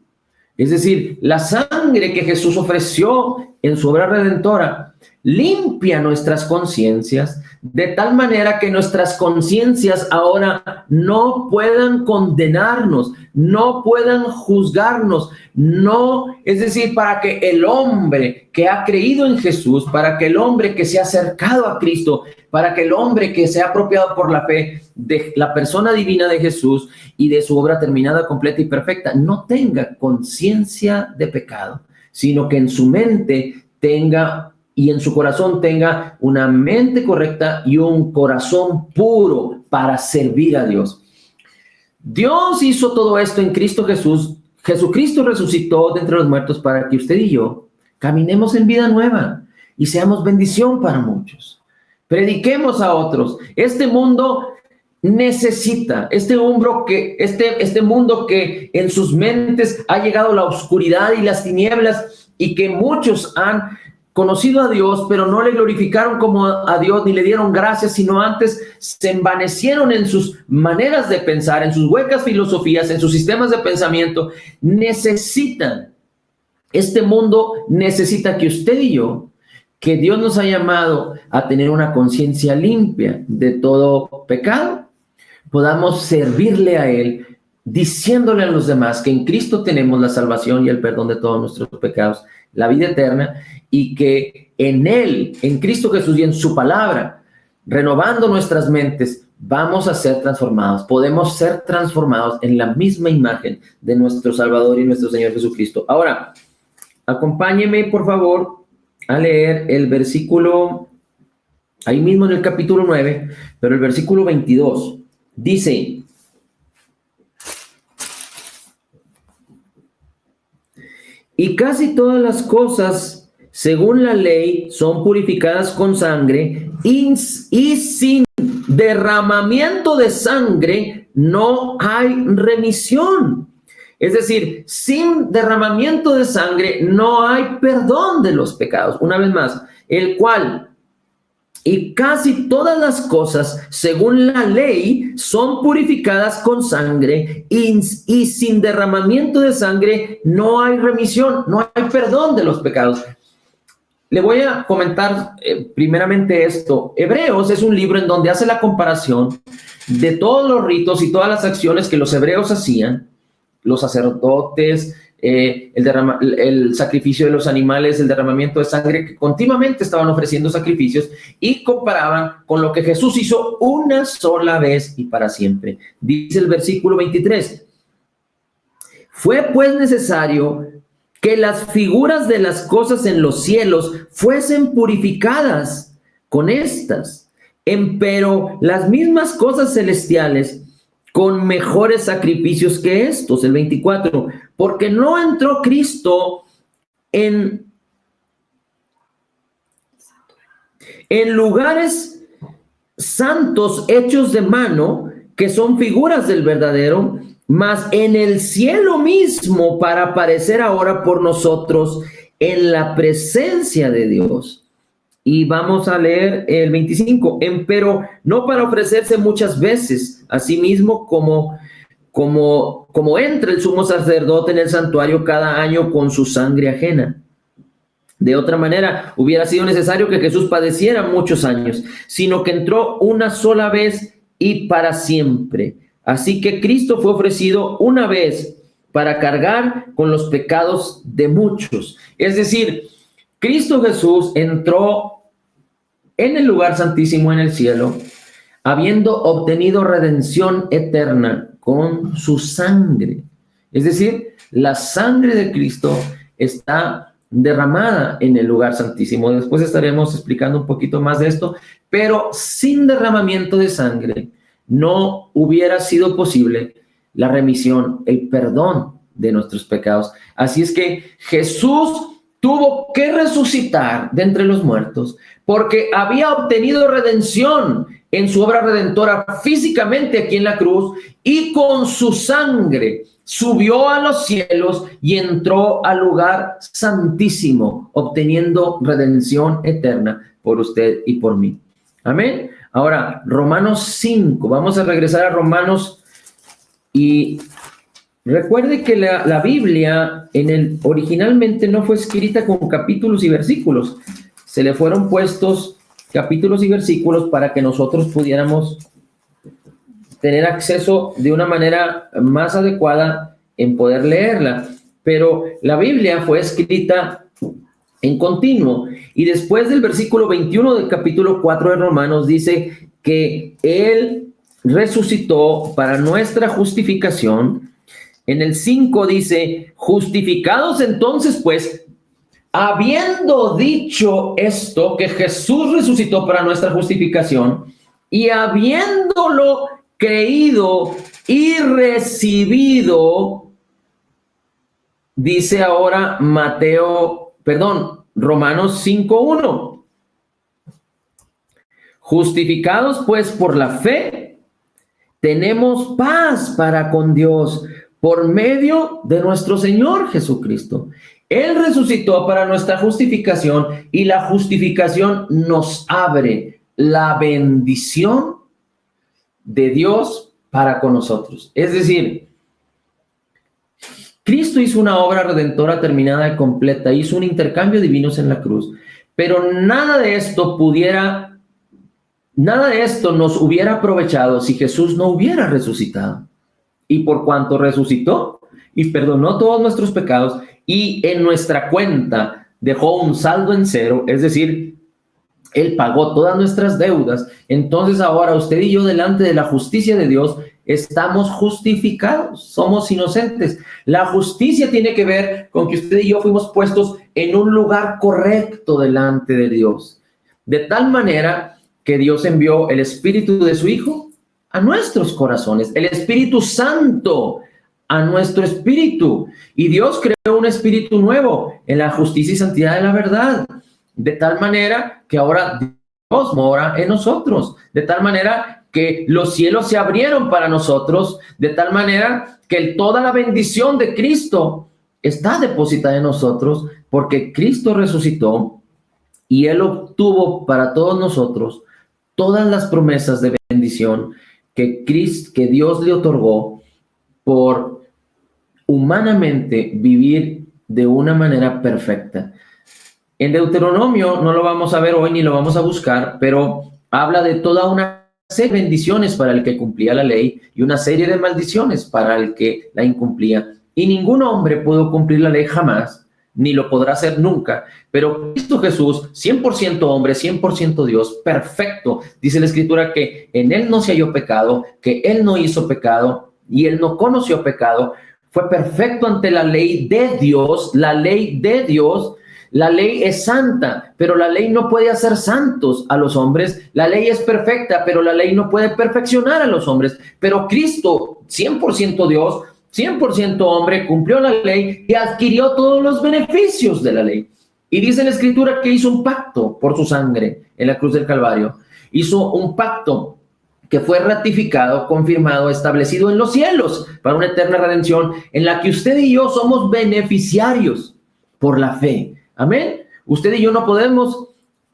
Es decir, la sangre que Jesús ofreció en su obra redentora limpia nuestras conciencias de tal manera que nuestras conciencias ahora no puedan condenarnos, no puedan juzgarnos, no, es decir, para que el hombre que ha creído en Jesús, para que el hombre que se ha acercado a Cristo, para que el hombre que se ha apropiado por la fe de la persona divina de Jesús y de su obra terminada, completa y perfecta, no tenga conciencia de pecado, sino que en su mente tenga y en su corazón tenga una mente correcta y un corazón puro para servir a Dios. Dios hizo todo esto en Cristo Jesús. Jesucristo resucitó de entre los muertos para que usted y yo caminemos en vida nueva y seamos bendición para muchos. Prediquemos a otros. Este mundo necesita, este mundo que en sus mentes ha llegado la oscuridad y las tinieblas y que muchos han conocido a Dios, pero no le glorificaron como a Dios ni le dieron gracias, sino antes se envanecieron en sus maneras de pensar, en sus huecas filosofías, en sus sistemas de pensamiento. Este mundo necesita que usted y yo, que Dios nos ha llamado a tener una conciencia limpia de todo pecado, podamos servirle a Él, diciéndole a los demás que en Cristo tenemos la salvación y el perdón de todos nuestros pecados, la vida eterna, y que en Él, en Cristo Jesús y en su palabra, renovando nuestras mentes, vamos a ser transformados. Podemos ser transformados en la misma imagen de nuestro Salvador y nuestro Señor Jesucristo. Ahora, acompáñeme, por favor, a leer el versículo, ahí mismo en el capítulo 9, pero el versículo 22. Dice: y casi todas las cosas, según la ley, son purificadas con sangre, y sin derramamiento de sangre no hay remisión. Es decir, sin derramamiento de sangre no hay perdón de los pecados. Una vez más, el cual, y casi todas las cosas, según la ley, son purificadas con sangre, y sin derramamiento de sangre no hay remisión, no hay perdón de los pecados. Le voy a comentar primeramente esto. Hebreos es un libro en donde hace la comparación de todos los ritos y todas las acciones que los hebreos hacían, los sacerdotes, el sacrificio de los animales, el derramamiento de sangre, que continuamente estaban ofreciendo sacrificios, y comparaban con lo que Jesús hizo una sola vez y para siempre. Dice el versículo 23: fue pues necesario que las figuras de las cosas en los cielos fuesen purificadas con estas, empero las mismas cosas celestiales con mejores sacrificios que estos. El 24, porque no entró Cristo en lugares santos hechos de mano, que son figuras del verdadero, mas en el cielo mismo, para aparecer ahora por nosotros en la presencia de Dios. Y vamos a leer el 25, empero no para ofrecerse muchas veces a sí mismo como entra el sumo sacerdote en el santuario cada año con su sangre ajena. De otra manera, hubiera sido necesario que Jesús padeciera muchos años, sino que entró una sola vez y para siempre. Así que Cristo fue ofrecido una vez para cargar con los pecados de muchos. Es decir, Cristo Jesús entró en el lugar santísimo en el cielo, habiendo obtenido redención eterna con su sangre. Es decir, la sangre de Cristo está derramada en el lugar santísimo. Después estaremos explicando un poquito más de esto, pero sin derramamiento de sangre no hubiera sido posible la remisión, el perdón de nuestros pecados. Así es que Jesús tuvo que resucitar de entre los muertos porque había obtenido redención en su obra redentora físicamente aquí en la cruz, y con su sangre subió a los cielos y entró al lugar santísimo, obteniendo redención eterna por usted y por mí. Amén. Ahora, Romanos 5. Vamos a regresar a Romanos y recuerde que la Biblia originalmente no fue escrita con capítulos y versículos. Se le fueron puestos capítulos y versículos para que nosotros pudiéramos tener acceso de una manera más adecuada en poder leerla. Pero la Biblia fue escrita en continuo. Y después del versículo 21 del capítulo 4 de Romanos dice que Él resucitó para nuestra justificación. En el 5 dice, justificados entonces pues, habiendo dicho esto, que Jesús resucitó para nuestra justificación, y habiéndolo creído y recibido, dice ahora Romanos 5:1. Justificados pues por la fe, tenemos paz para con Dios por medio de nuestro Señor Jesucristo. Él resucitó para nuestra justificación y la justificación nos abre la bendición de Dios para con nosotros. Es decir, Cristo hizo una obra redentora terminada y completa, hizo un intercambio divino en la cruz, pero nada de esto nos hubiera aprovechado si Jesús no hubiera resucitado. Y por cuanto resucitó y perdonó todos nuestros pecados y en nuestra cuenta dejó un saldo en cero, es decir, Él pagó todas nuestras deudas, entonces ahora usted y yo delante de la justicia de Dios estamos justificados, somos inocentes. La justicia tiene que ver con que usted y yo fuimos puestos en un lugar correcto delante de Dios, de tal manera que Dios envió el Espíritu de su Hijo a nuestros corazones, el Espíritu Santo a nuestro espíritu, y Dios creó un espíritu nuevo en la justicia y santidad de la verdad, de tal manera que ahora Dios mora en nosotros, de tal manera que los cielos se abrieron para nosotros, de tal manera que toda la bendición de Cristo está depositada en nosotros, porque Cristo resucitó y Él obtuvo para todos nosotros todas las promesas de bendición que Dios le otorgó por humanamente vivir de una manera perfecta. En Deuteronomio, no lo vamos a ver hoy ni lo vamos a buscar, pero habla de toda una serie de bendiciones para el que cumplía la ley y una serie de maldiciones para el que la incumplía. Y ningún hombre pudo cumplir la ley jamás, ni lo podrá hacer nunca. Pero Cristo Jesús, 100% hombre, 100% Dios, perfecto. Dice la Escritura que en Él no se halló pecado, que Él no hizo pecado y Él no conoció pecado. Fue perfecto ante la ley de Dios, la ley de Dios. La ley es santa, pero la ley no puede hacer santos a los hombres. La ley es perfecta, pero la ley no puede perfeccionar a los hombres. Pero Cristo, 100% Dios, 100% hombre, cumplió la ley y adquirió todos los beneficios de la ley. Y dice la Escritura que hizo un pacto por su sangre en la cruz del Calvario. Hizo un pacto que fue ratificado, confirmado, establecido en los cielos para una eterna redención en la que usted y yo somos beneficiarios por la fe. Amén. Usted y yo no podemos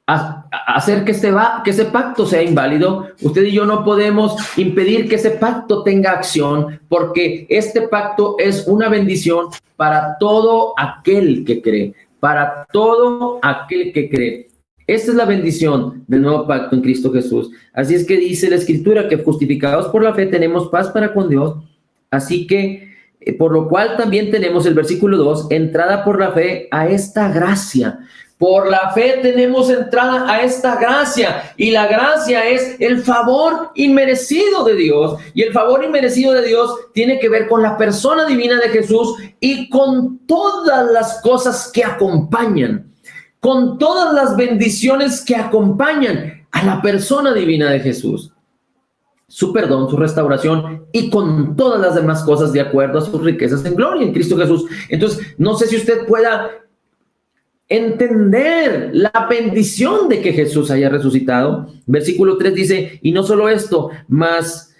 hacer que ese pacto sea inválido. Usted y yo no podemos impedir que ese pacto tenga acción, porque este pacto es una bendición para todo aquel que cree. Para todo aquel que cree. Esta es la bendición del nuevo pacto en Cristo Jesús. Así es que dice la Escritura que justificados por la fe tenemos paz para con Dios. Así que por lo cual también tenemos el versículo 2, entrada por la fe a esta gracia. Por la fe tenemos entrada a esta gracia, y la gracia es el favor inmerecido de Dios, y el favor inmerecido de Dios tiene que ver con la persona divina de Jesús y con todas las cosas que acompañan, con todas las bendiciones que acompañan a la persona divina de Jesús. Su perdón, su restauración y con todas las demás cosas de acuerdo a sus riquezas en gloria en Cristo Jesús. Entonces, no sé si usted pueda entender la bendición de que Jesús haya resucitado. Versículo 3 dice, y no solo esto, mas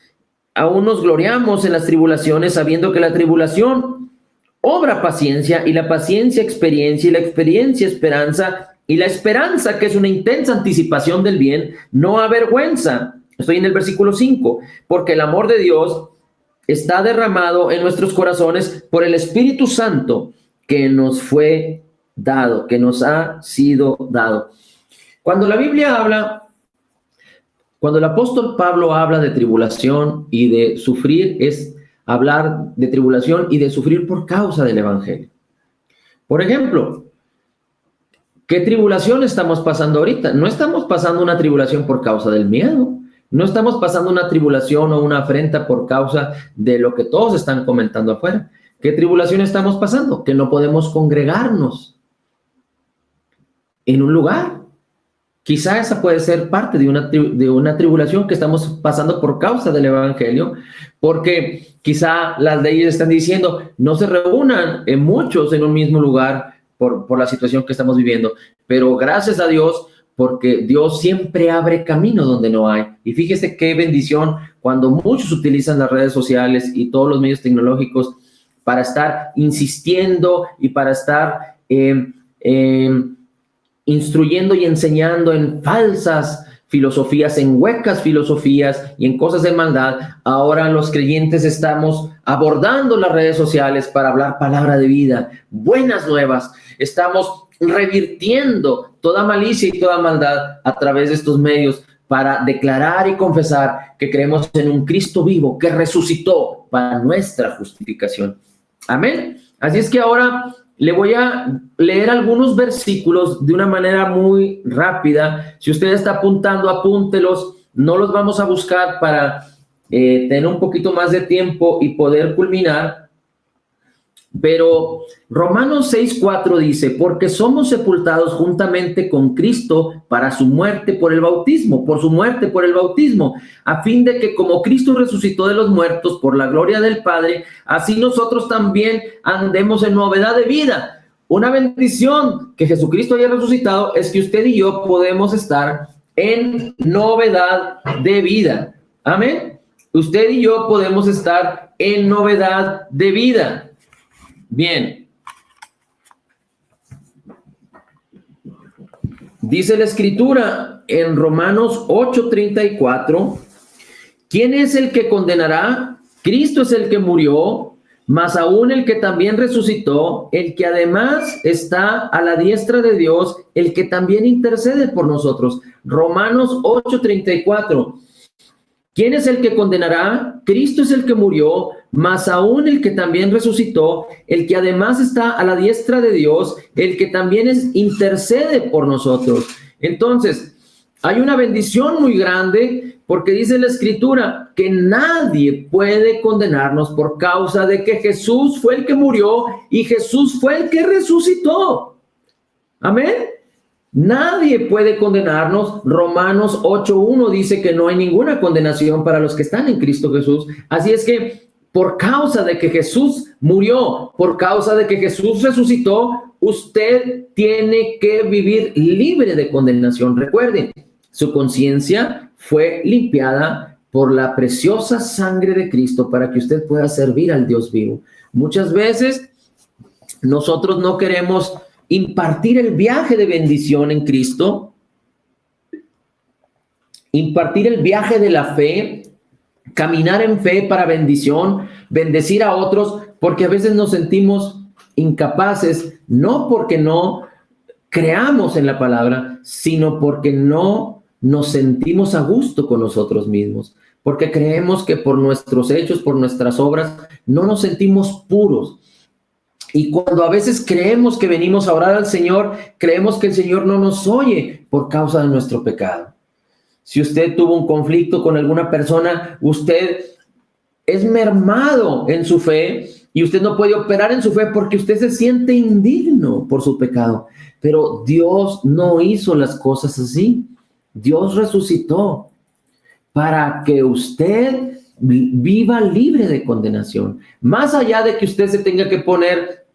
aún nos gloriamos en las tribulaciones, sabiendo que la tribulación obra paciencia, y la paciencia experiencia, y la experiencia esperanza, y la esperanza, que es una intensa anticipación del bien, no avergüenza. Estoy en el versículo 5, porque el amor de Dios está derramado en nuestros corazones por el Espíritu Santo que nos fue dado, que nos ha sido dado. Cuando la Biblia habla, cuando el apóstol Pablo habla de tribulación y de sufrir, es hablar de tribulación y de sufrir por causa del evangelio. Por ejemplo, ¿qué tribulación estamos pasando ahorita? No estamos pasando una tribulación por causa del miedo. No estamos pasando una tribulación o una afrenta por causa de lo que todos están comentando afuera. ¿Qué tribulación estamos pasando? Que no podemos congregarnos en un lugar. Quizá esa puede ser parte de una tribulación que estamos pasando por causa del evangelio, porque quizá las leyes están diciendo no se reúnan en muchos en un mismo lugar por la situación que estamos viviendo. Pero gracias a Dios, porque Dios siempre abre camino donde no hay. Y fíjese qué bendición cuando muchos utilizan las redes sociales y todos los medios tecnológicos para estar insistiendo y para estar instruyendo y enseñando en falsas filosofías, en huecas filosofías y en cosas de maldad. Ahora los creyentes estamos abordando las redes sociales para hablar palabra de vida, buenas nuevas. Estamos revirtiendo toda malicia y toda maldad a través de estos medios para declarar y confesar que creemos en un Cristo vivo que resucitó para nuestra justificación. Amén. Así es que ahora le voy a leer algunos versículos de una manera muy rápida. Si usted está apuntando, apúntelos. No los vamos a buscar para tener un poquito más de tiempo y poder culminar. Pero Romanos 6:4 dice, porque somos sepultados juntamente con Cristo para su muerte por el bautismo, por su muerte por el bautismo, a fin de que como Cristo resucitó de los muertos por la gloria del Padre, así nosotros también andemos en novedad de vida. Una bendición que Jesucristo haya resucitado es que usted y yo podemos estar en novedad de vida. Amén. Usted y yo podemos estar en novedad de vida. Bien, dice la Escritura en Romanos 8:34, ¿quién es el que condenará? Cristo es el que murió, mas aún el que también resucitó, el que además está a la diestra de Dios, el que también intercede por nosotros. Romanos 8:34. ¿Quién es el que condenará? Cristo es el que murió, mas aún el que también resucitó, el que además está a la diestra de Dios, el que también intercede por nosotros. Entonces, hay una bendición muy grande porque dice la Escritura que nadie puede condenarnos por causa de que Jesús fue el que murió y Jesús fue el que resucitó. Amén. Nadie puede condenarnos. Romanos 8:1 dice que no hay ninguna condenación para los que están en Cristo Jesús. Así es que por causa de que Jesús murió, por causa de que Jesús resucitó, usted tiene que vivir libre de condenación. Recuerden, su conciencia fue limpiada por la preciosa sangre de Cristo para que usted pueda servir al Dios vivo. Muchas veces nosotros no queremos impartir el viaje de bendición en Cristo, impartir el viaje de la fe, caminar en fe para bendición, bendecir a otros, porque a veces nos sentimos incapaces, no porque no creamos en la palabra, sino porque no nos sentimos a gusto con nosotros mismos, porque creemos que por nuestros hechos, por nuestras obras, no nos sentimos puros. Y cuando a veces creemos que venimos a orar al Señor, creemos que el Señor no nos oye por causa de nuestro pecado. Si usted tuvo un conflicto con alguna persona, usted es mermado en su fe y usted no puede operar en su fe porque usted se siente indigno por su pecado. Pero Dios no hizo las cosas así. Dios resucitó para que usted viva libre de condenación. Más allá de que usted se tenga que poner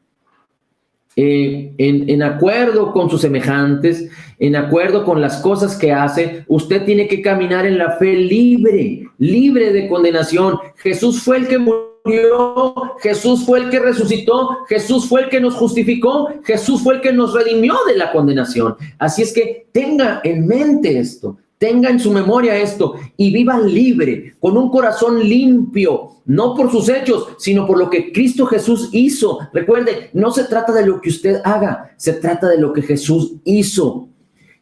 en acuerdo con sus semejantes, en acuerdo con las cosas que hace. Usted tiene que caminar en la fe libre, libre de condenación. Jesús fue el que murió, Jesús fue el que resucitó, Jesús fue el que nos justificó, Jesús fue el que nos redimió de la condenación. Así es que tenga en mente esto, tenga en su memoria esto y viva libre, con un corazón limpio, no por sus hechos, sino por lo que Cristo Jesús hizo. Recuerde, no se trata de lo que usted haga, se trata de lo que Jesús hizo.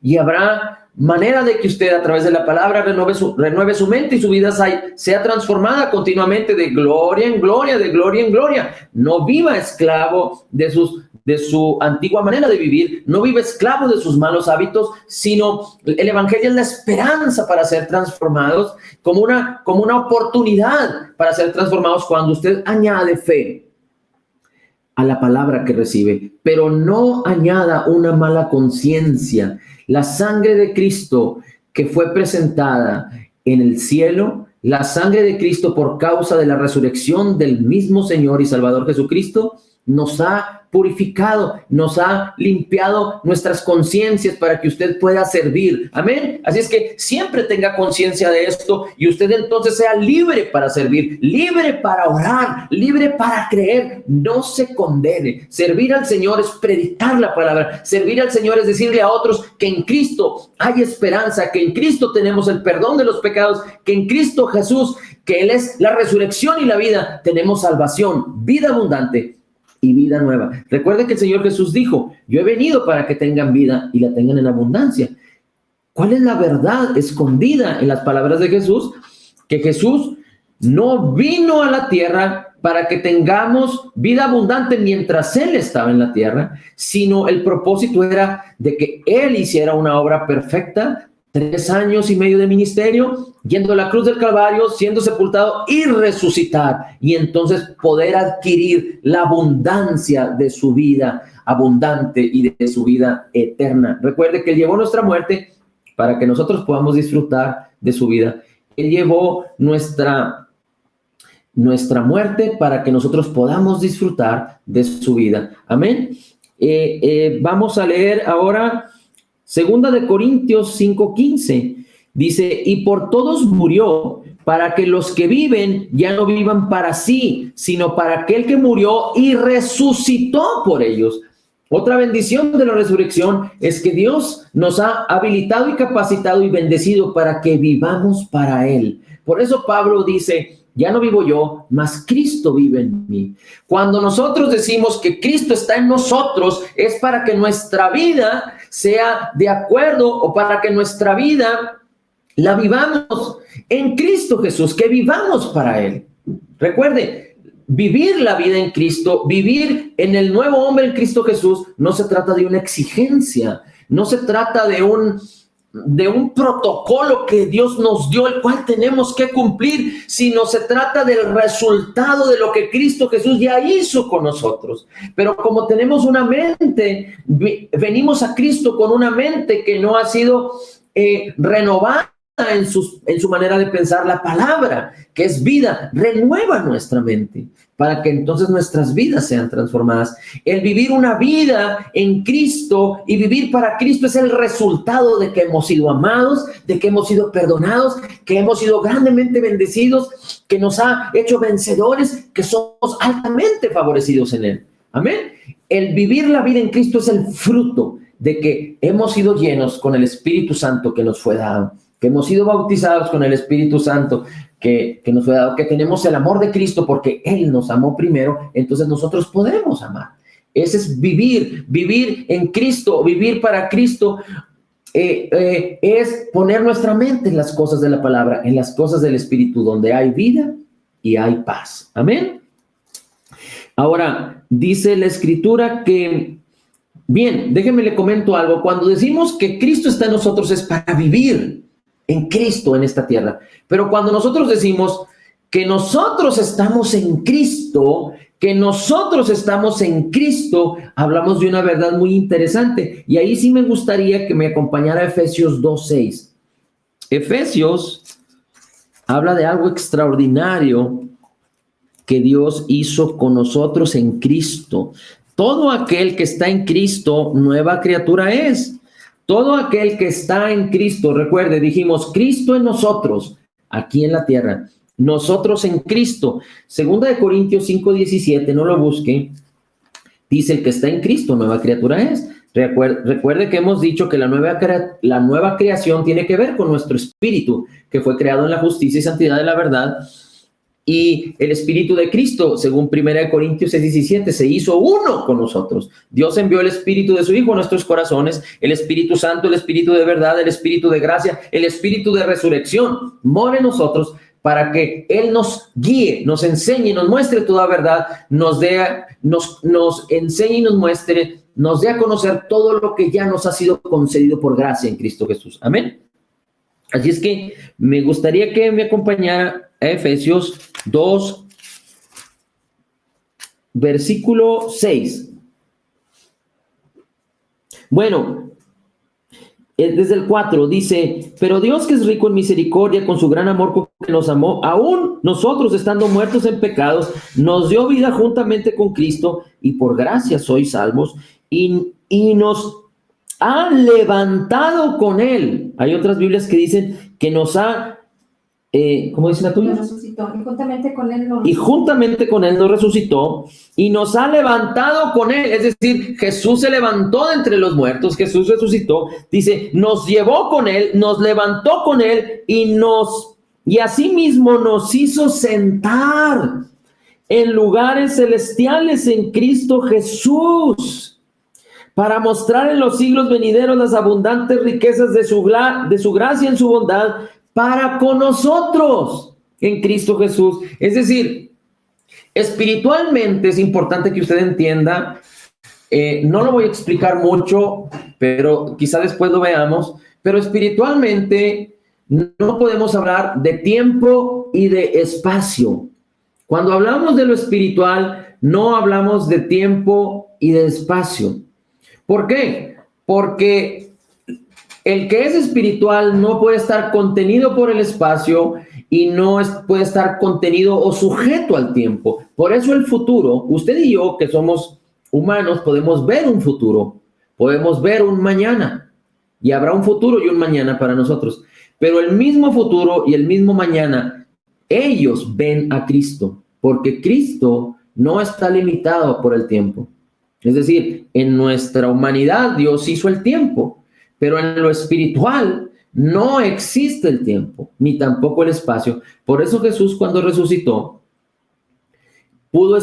Y habrá manera de que usted a través de la palabra renueve su mente y su vida sea transformada continuamente de gloria en gloria, de gloria en gloria. No viva esclavo de su antigua manera de vivir, no vive esclavo de sus malos hábitos, sino el evangelio es la esperanza para ser transformados, como una oportunidad para ser transformados cuando usted añade fe a la palabra que recibe, pero no añada una mala conciencia. La sangre de Cristo que fue presentada en el cielo, la sangre de Cristo por causa de la resurrección del mismo Señor y Salvador Jesucristo, nos ha purificado, nos ha limpiado nuestras conciencias para que usted pueda servir. Amén. Así es que siempre tenga conciencia de esto y usted entonces sea libre para servir, libre para orar, libre para creer. No se condene. Servir al Señor es predicar la palabra. Servir al Señor es decirle a otros que en Cristo hay esperanza, que en Cristo tenemos el perdón de los pecados, que en Cristo Jesús, que Él es la resurrección y la vida, tenemos salvación, vida abundante y vida nueva. Recuerden que el Señor Jesús dijo: yo he venido para que tengan vida y la tengan en abundancia. ¿Cuál es la verdad escondida en las palabras de Jesús? Que Jesús no vino a la tierra para que tengamos vida abundante mientras Él estaba en la tierra, sino el propósito era de que Él hiciera una obra perfecta, 3 años y medio de ministerio, yendo a la cruz del Calvario, siendo sepultado y resucitar, y entonces poder adquirir la abundancia de su vida abundante y de su vida eterna. Recuerde que Él llevó nuestra muerte para que nosotros podamos disfrutar de su vida. Él llevó nuestra muerte para que nosotros podamos disfrutar de su vida. Amén. Vamos a leer ahora 2 de Corintios 5:15. Dice: y por todos murió, para que los que viven ya no vivan para sí, sino para aquel que murió y resucitó por ellos. Otra bendición de la resurrección es que Dios nos ha habilitado y capacitado y bendecido para que vivamos para Él. Por eso Pablo dice: ya no vivo yo, mas Cristo vive en mí. Cuando nosotros decimos que Cristo está en nosotros, es para que nuestra vida sea de acuerdo, o para que nuestra vida la vivamos en Cristo Jesús, que vivamos para Él. Recuerde, vivir la vida en Cristo, vivir en el nuevo hombre en Cristo Jesús, no se trata de una exigencia, no se trata de un protocolo que Dios nos dio, el cual tenemos que cumplir, sino se trata del resultado de lo que Cristo Jesús ya hizo con nosotros. Pero como tenemos una mente, venimos a Cristo con una mente que no ha sido renovada en su manera de pensar. La palabra, que es vida, renueva nuestra mente para que entonces nuestras vidas sean transformadas. El vivir una vida en Cristo y vivir para Cristo es el resultado de que hemos sido amados, de que hemos sido perdonados, que hemos sido grandemente bendecidos, que nos ha hecho vencedores, que somos altamente favorecidos en Él. Amén. El vivir la vida en Cristo es el fruto de que hemos sido llenos con el Espíritu Santo que nos fue dado, que hemos sido bautizados con el Espíritu Santo que nos fue dado, que tenemos el amor de Cristo porque Él nos amó primero, entonces nosotros podemos amar. Ese es vivir en Cristo, vivir para Cristo, es poner nuestra mente en las cosas de la palabra, en las cosas del Espíritu, donde hay vida y hay paz. Amén. Ahora, dice la Escritura que, bien, déjenme le comento algo. Cuando decimos que Cristo está en nosotros es para vivir en Cristo en esta tierra. Pero cuando nosotros decimos que nosotros estamos en Cristo, hablamos de una verdad muy interesante. Y ahí sí me gustaría que me acompañara Efesios 2:6. Efesios habla de algo extraordinario que Dios hizo con nosotros en Cristo. todo aquel que está en Cristo, nueva criatura es. Todo aquel que está en Cristo, recuerde, dijimos, Cristo en nosotros, aquí en la tierra, nosotros en Cristo. Segunda de Corintios 5:17, no lo busque, dice, el que está en Cristo, nueva criatura es. Recuerde que hemos dicho que la nueva creación tiene que ver con nuestro espíritu, que fue creado en la justicia y santidad de la verdad, y el Espíritu de Cristo, según 1 Corintios 6:17, se hizo uno con nosotros. Dios envió el Espíritu de su Hijo a nuestros corazones, el Espíritu Santo, el Espíritu de verdad, el Espíritu de gracia, el Espíritu de resurrección, mora en nosotros para que Él nos guíe, nos enseñe, nos muestre toda verdad, nos enseñe y nos muestre, nos dé a conocer todo lo que ya nos ha sido concedido por gracia en Cristo Jesús. Amén. Así es que me gustaría que me acompañara a Efesios 2, versículo 6. Bueno, desde el 4 dice, pero Dios, que es rico en misericordia, con su gran amor con que nos amó, aún nosotros estando muertos en pecados, nos dio vida juntamente con Cristo, y por gracia sois salvos, y nos ha levantado con Él. Hay otras Biblias que dicen que nos ha, ¿cómo dice la tuya? Nos resucitó, y juntamente con Él nos resucitó, y nos ha levantado con Él. Es decir, Jesús se levantó de entre los muertos, Jesús resucitó, dice, nos llevó con Él, nos levantó con Él, y asimismo nos hizo sentar en lugares celestiales en Cristo Jesús, para mostrar en los siglos venideros las abundantes riquezas de su gracia en su bondad para con nosotros en Cristo Jesús. Es decir, espiritualmente es importante que usted entienda, no lo voy a explicar mucho, pero quizá después lo veamos, pero espiritualmente no podemos hablar de tiempo y de espacio. Cuando hablamos de lo espiritual, no hablamos de tiempo y de espacio. ¿Por qué? Porque el que es espiritual no puede estar contenido por el espacio y puede estar contenido o sujeto al tiempo. Por eso el futuro, usted y yo que somos humanos podemos ver un futuro, podemos ver un mañana, y habrá un futuro y un mañana para nosotros. Pero el mismo futuro y el mismo mañana, ellos ven a Cristo, porque Cristo no está limitado por el tiempo. Es decir, en nuestra humanidad Dios hizo el tiempo, pero en lo espiritual no existe el tiempo, ni tampoco el espacio. Por eso Jesús, cuando resucitó, pudo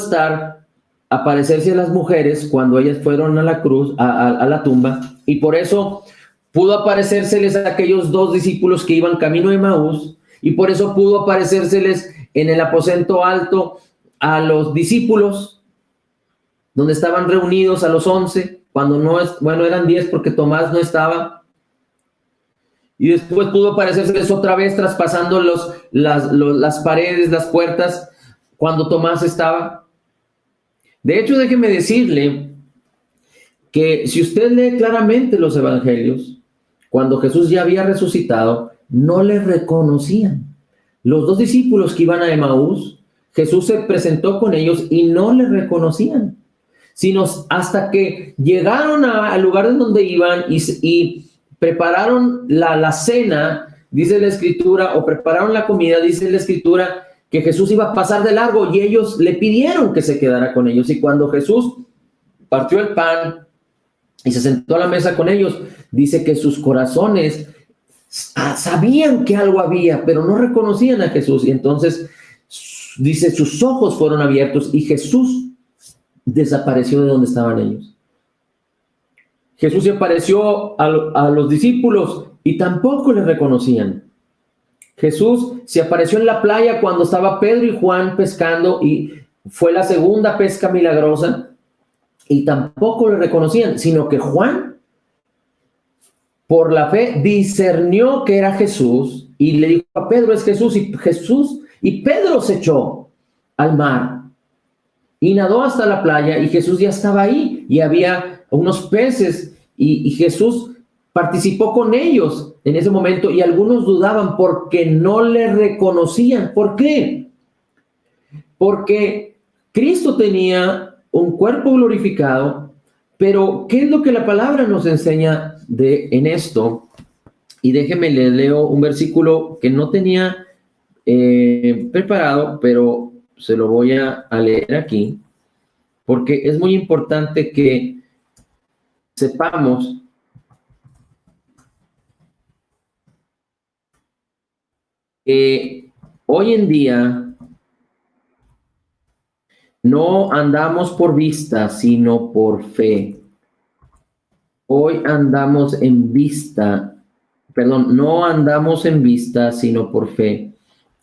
aparecerse a las mujeres cuando ellas fueron a la cruz, a la tumba, y por eso pudo aparecérseles a aquellos 2 discípulos que iban camino de Emaús, y por eso pudo aparecérseles en el aposento alto a los discípulos, donde estaban reunidos a los 11, cuando eran 10 porque Tomás no estaba. Y después pudo aparecérseles otra vez traspasando las paredes, las puertas, cuando Tomás estaba. De hecho, déjeme decirle que si usted lee claramente los evangelios, cuando Jesús ya había resucitado, no le reconocían. Los 2 discípulos que iban a Emaús, Jesús se presentó con ellos y no le reconocían, sino hasta que llegaron al lugar en donde iban y prepararon la cena, dice la Escritura, o prepararon la comida, dice la Escritura, que Jesús iba a pasar de largo y ellos le pidieron que se quedara con ellos. Y cuando Jesús partió el pan y se sentó a la mesa con ellos, dice que sus corazones sabían que algo había, pero no reconocían a Jesús. Y entonces, dice, sus ojos fueron abiertos y Jesús desapareció de donde estaban ellos. Jesús se apareció a los discípulos y tampoco le reconocían. Jesús se apareció en la playa cuando estaba Pedro y Juan pescando, y fue la segunda pesca milagrosa, y tampoco le reconocían, sino que Juan, por la fe, discernió que era Jesús y le dijo a Pedro, es Jesús, y Pedro se echó al mar y nadó hasta la playa, y Jesús ya estaba ahí, y había unos peces, y Jesús participó con ellos en ese momento, y algunos dudaban porque no le reconocían. ¿Por qué? Porque Cristo tenía un cuerpo glorificado, pero ¿qué es lo que la palabra nos enseña en esto? Y déjeme, le leo un versículo que no tenía preparado, pero se lo voy a leer aquí, porque es muy importante que sepamos que hoy en día no andamos por vista, sino por fe. Hoy andamos en vista, no andamos en vista, sino por fe.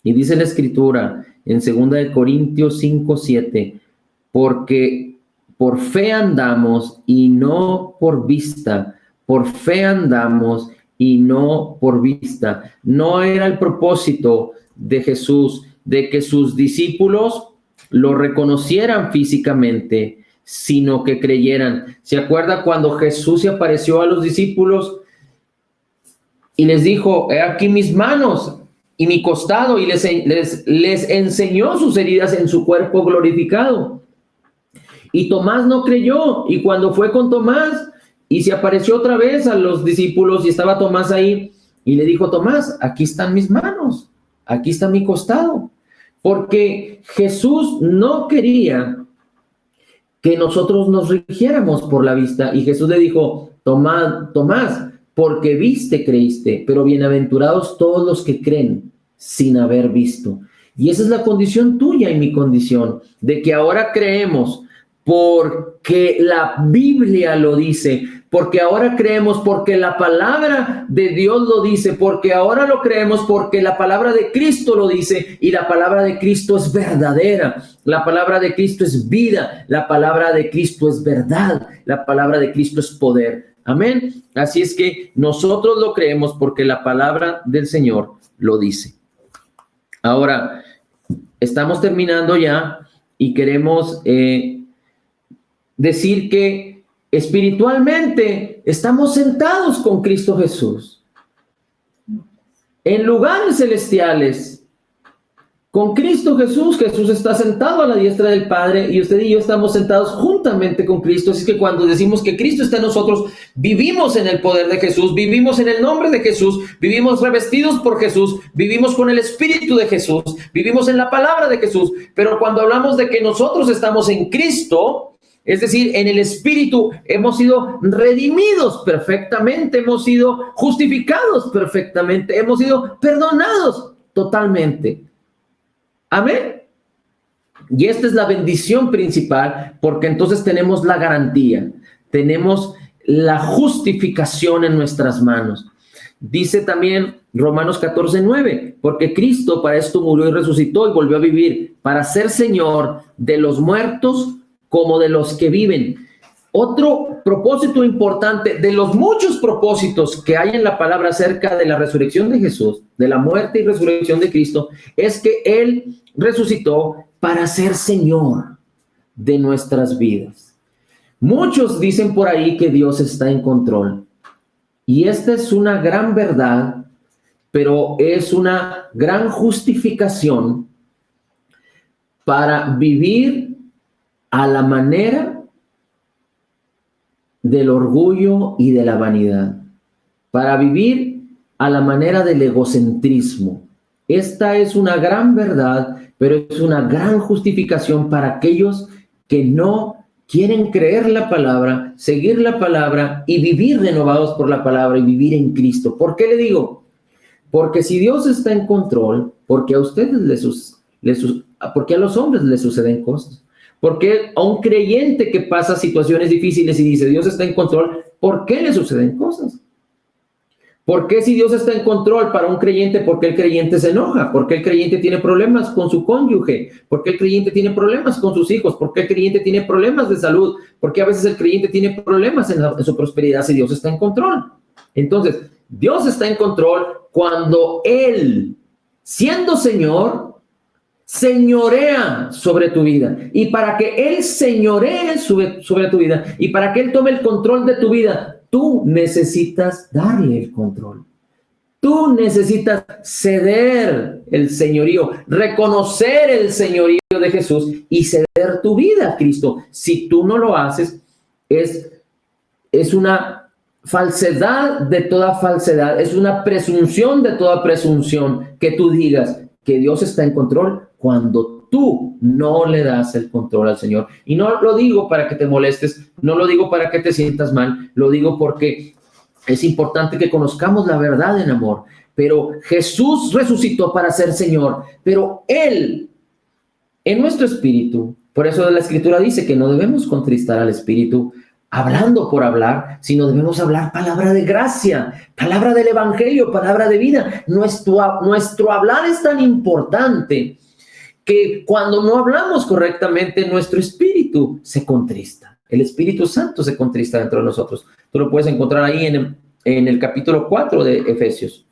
Y dice la Escritura en 2 Corintios 5:7, porque por fe andamos y no por vista, por fe andamos y no por vista. No era el propósito de Jesús de que sus discípulos lo reconocieran físicamente, sino que creyeran. ¿Se acuerda cuando Jesús se apareció a los discípulos y les dijo, he aquí mis manos y mi costado, y les enseñó sus heridas en su cuerpo glorificado? Y Tomás no creyó, y cuando fue con Tomás y se apareció otra vez a los discípulos y estaba Tomás ahí, y le dijo, Tomás, aquí están mis manos, aquí está mi costado, porque Jesús no quería que nosotros nos rigiéramos por la vista, y Jesús le dijo, Tomás, porque viste, creíste, pero bienaventurados todos los que creen sin haber visto. Y esa es la condición tuya y mi condición, de que ahora creemos porque la Biblia lo dice, porque ahora creemos porque la palabra de Dios lo dice, porque ahora lo creemos porque la palabra de Cristo lo dice, y la palabra de Cristo es verdadera, la palabra de Cristo es vida, la palabra de Cristo es verdad, la palabra de Cristo es poder. Amén. Así es que nosotros lo creemos porque la palabra del Señor lo dice. Ahora, estamos terminando ya y queremos decir que espiritualmente estamos sentados con Cristo Jesús en lugares celestiales. Con Cristo Jesús, Jesús está sentado a la diestra del Padre, y usted y yo estamos sentados juntamente con Cristo. Así que cuando decimos que Cristo está en nosotros, vivimos en el poder de Jesús, vivimos en el nombre de Jesús, vivimos revestidos por Jesús, vivimos con el Espíritu de Jesús, vivimos en la palabra de Jesús. Pero cuando hablamos de que nosotros estamos en Cristo, es decir, en el Espíritu, hemos sido redimidos perfectamente, hemos sido justificados perfectamente, hemos sido perdonados totalmente. Amén. Y esta es la bendición principal, porque entonces tenemos la garantía, tenemos la justificación en nuestras manos. Dice también Romanos 14:9, porque Cristo para esto murió y resucitó y volvió a vivir, para ser Señor de los muertos como de los que viven. Otro propósito importante de los muchos propósitos que hay en la palabra acerca de la resurrección de Jesús, de la muerte y resurrección de Cristo, es que Él resucitó para ser Señor de nuestras vidas. Muchos dicen por ahí que Dios está en control, y esta es una gran verdad, pero es una gran justificación para vivir a la manera del orgullo y de la vanidad, para vivir a la manera del egocentrismo. Esta es una gran verdad, pero es una gran justificación para aquellos que no quieren creer la palabra, seguir la palabra y vivir renovados por la palabra y vivir en Cristo. ¿Por qué le digo? Porque si Dios está en control, porque a ustedes porque a los hombres les suceden cosas. Porque a un creyente que pasa situaciones difíciles y dice Dios está en control, ¿por qué le suceden cosas? ¿Por qué si Dios está en control para un creyente, por qué el creyente se enoja? ¿Por qué el creyente tiene problemas con su cónyuge? ¿Por qué el creyente tiene problemas con sus hijos? ¿Por qué el creyente tiene problemas de salud? ¿Por qué a veces el creyente tiene problemas en su prosperidad si Dios está en control? Entonces, Dios está en control cuando Él, siendo Señor, señorea sobre tu vida. Y para que Él señoree sobre tu vida y para que Él tome el control de tu vida, tú necesitas darle el control. Tú necesitas ceder el señorío, reconocer el señorío de Jesús y ceder tu vida a Cristo. Si tú no lo haces, es una falsedad de toda falsedad, es una presunción de toda presunción que tú digas que Dios está en control cuando tú no le das el control al Señor. Y no lo digo para que te molestes, no lo digo para que te sientas mal, lo digo porque es importante que conozcamos la verdad en amor. Pero Jesús resucitó para ser Señor, pero Él, en nuestro espíritu, por eso la Escritura dice que no debemos contristar al Espíritu hablando por hablar, sino debemos hablar palabra de gracia, palabra del Evangelio, palabra de vida. Nuestro hablar es tan importante que cuando no hablamos correctamente, nuestro espíritu se contrista. El Espíritu Santo se contrista dentro de nosotros. Tú lo puedes encontrar ahí en el capítulo 4 de Efesios.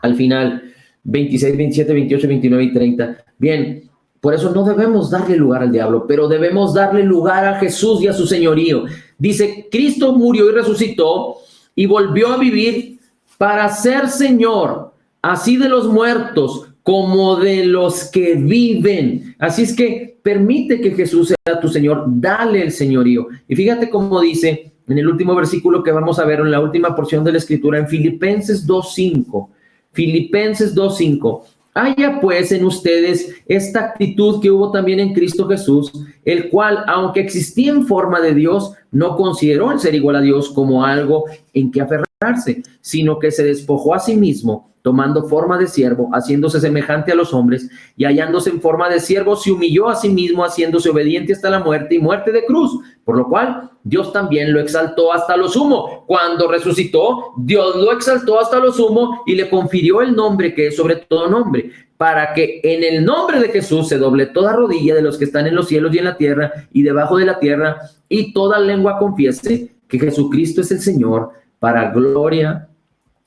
Al final, 26, 27, 28, 29 y 30. Bien, por eso no debemos darle lugar al diablo, pero debemos darle lugar a Jesús y a su señorío. Dice, Cristo murió y resucitó y volvió a vivir para ser Señor, así de los muertos como de los que viven. Así es que permite que Jesús sea tu Señor, dale el señorío. Y fíjate cómo dice en el último versículo que vamos a ver en la última porción de la Escritura, en Filipenses 2:5. Filipenses 2:5. Haya pues en ustedes esta actitud que hubo también en Cristo Jesús, el cual, aunque existía en forma de Dios, no consideró el ser igual a Dios como algo en que aferrarse, sino que se despojó a sí mismo, tomando forma de siervo, haciéndose semejante a los hombres, y hallándose en forma de siervo, se humilló a sí mismo, haciéndose obediente hasta la muerte y muerte de cruz, por lo cual Dios también lo exaltó hasta lo sumo. Cuando resucitó, Dios lo exaltó hasta lo sumo y le confirió el nombre que es sobre todo nombre, para que en el nombre de Jesús se doble toda rodilla de los que están en los cielos y en la tierra y debajo de la tierra, y toda lengua confiese que Jesucristo es el Señor, para gloria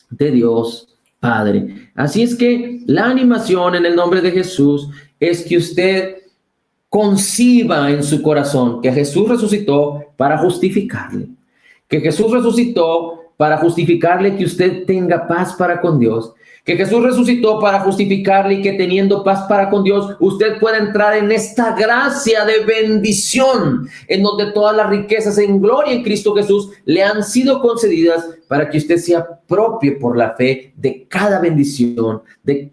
de Dios Padre. Así es que la animación en el nombre de Jesús es que usted conciba en su corazón que Jesús resucitó para justificarle, que Jesús resucitó para justificarle que usted tenga paz para con Dios, que Jesús resucitó para justificarle y que teniendo paz para con Dios, usted pueda entrar en esta gracia de bendición, en donde todas las riquezas en gloria en Cristo Jesús le han sido concedidas para que usted sea propio por la fe de cada bendición, de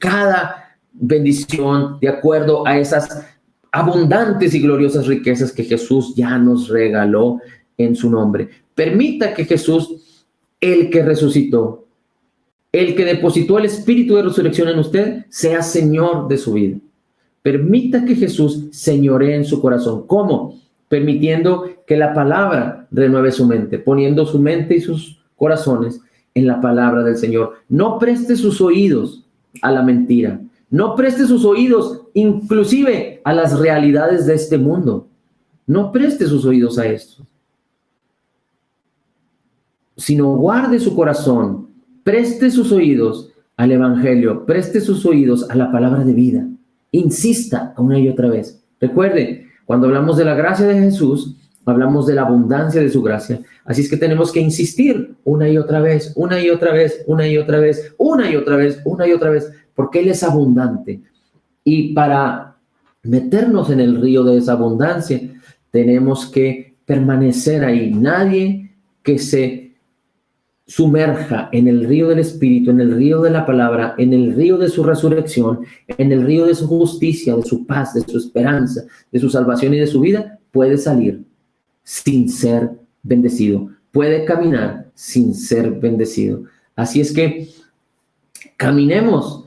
acuerdo a esas abundantes y gloriosas riquezas que Jesús ya nos regaló en su nombre. Permita que Jesús, el que resucitó, el que depositó el espíritu de resurrección en usted, sea Señor de su vida. Permita que Jesús señoree en su corazón. ¿Cómo? Permitiendo que la palabra renueve su mente, poniendo su mente y sus corazones en la palabra del Señor. No preste sus oídos a la mentira. No preste sus oídos inclusive a las realidades de este mundo. No preste sus oídos a esto, sino guarde su corazón. Preste sus oídos al Evangelio, preste sus oídos a la palabra de vida. Insista una y otra vez. Recuerde, cuando hablamos de la gracia de Jesús, hablamos de la abundancia de su gracia. Así es que tenemos que insistir una y otra vez, una y otra vez, una y otra vez, una y otra vez, una y otra vez, porque Él es abundante. Y para meternos en el río de esa abundancia, tenemos que permanecer ahí. Nadie que se sumerja en el río del Espíritu, en el río de la palabra, en el río de su resurrección, en el río de su justicia, de su paz, de su esperanza, de su salvación y de su vida, puede salir sin ser bendecido, puede caminar sin ser bendecido. Así es que caminemos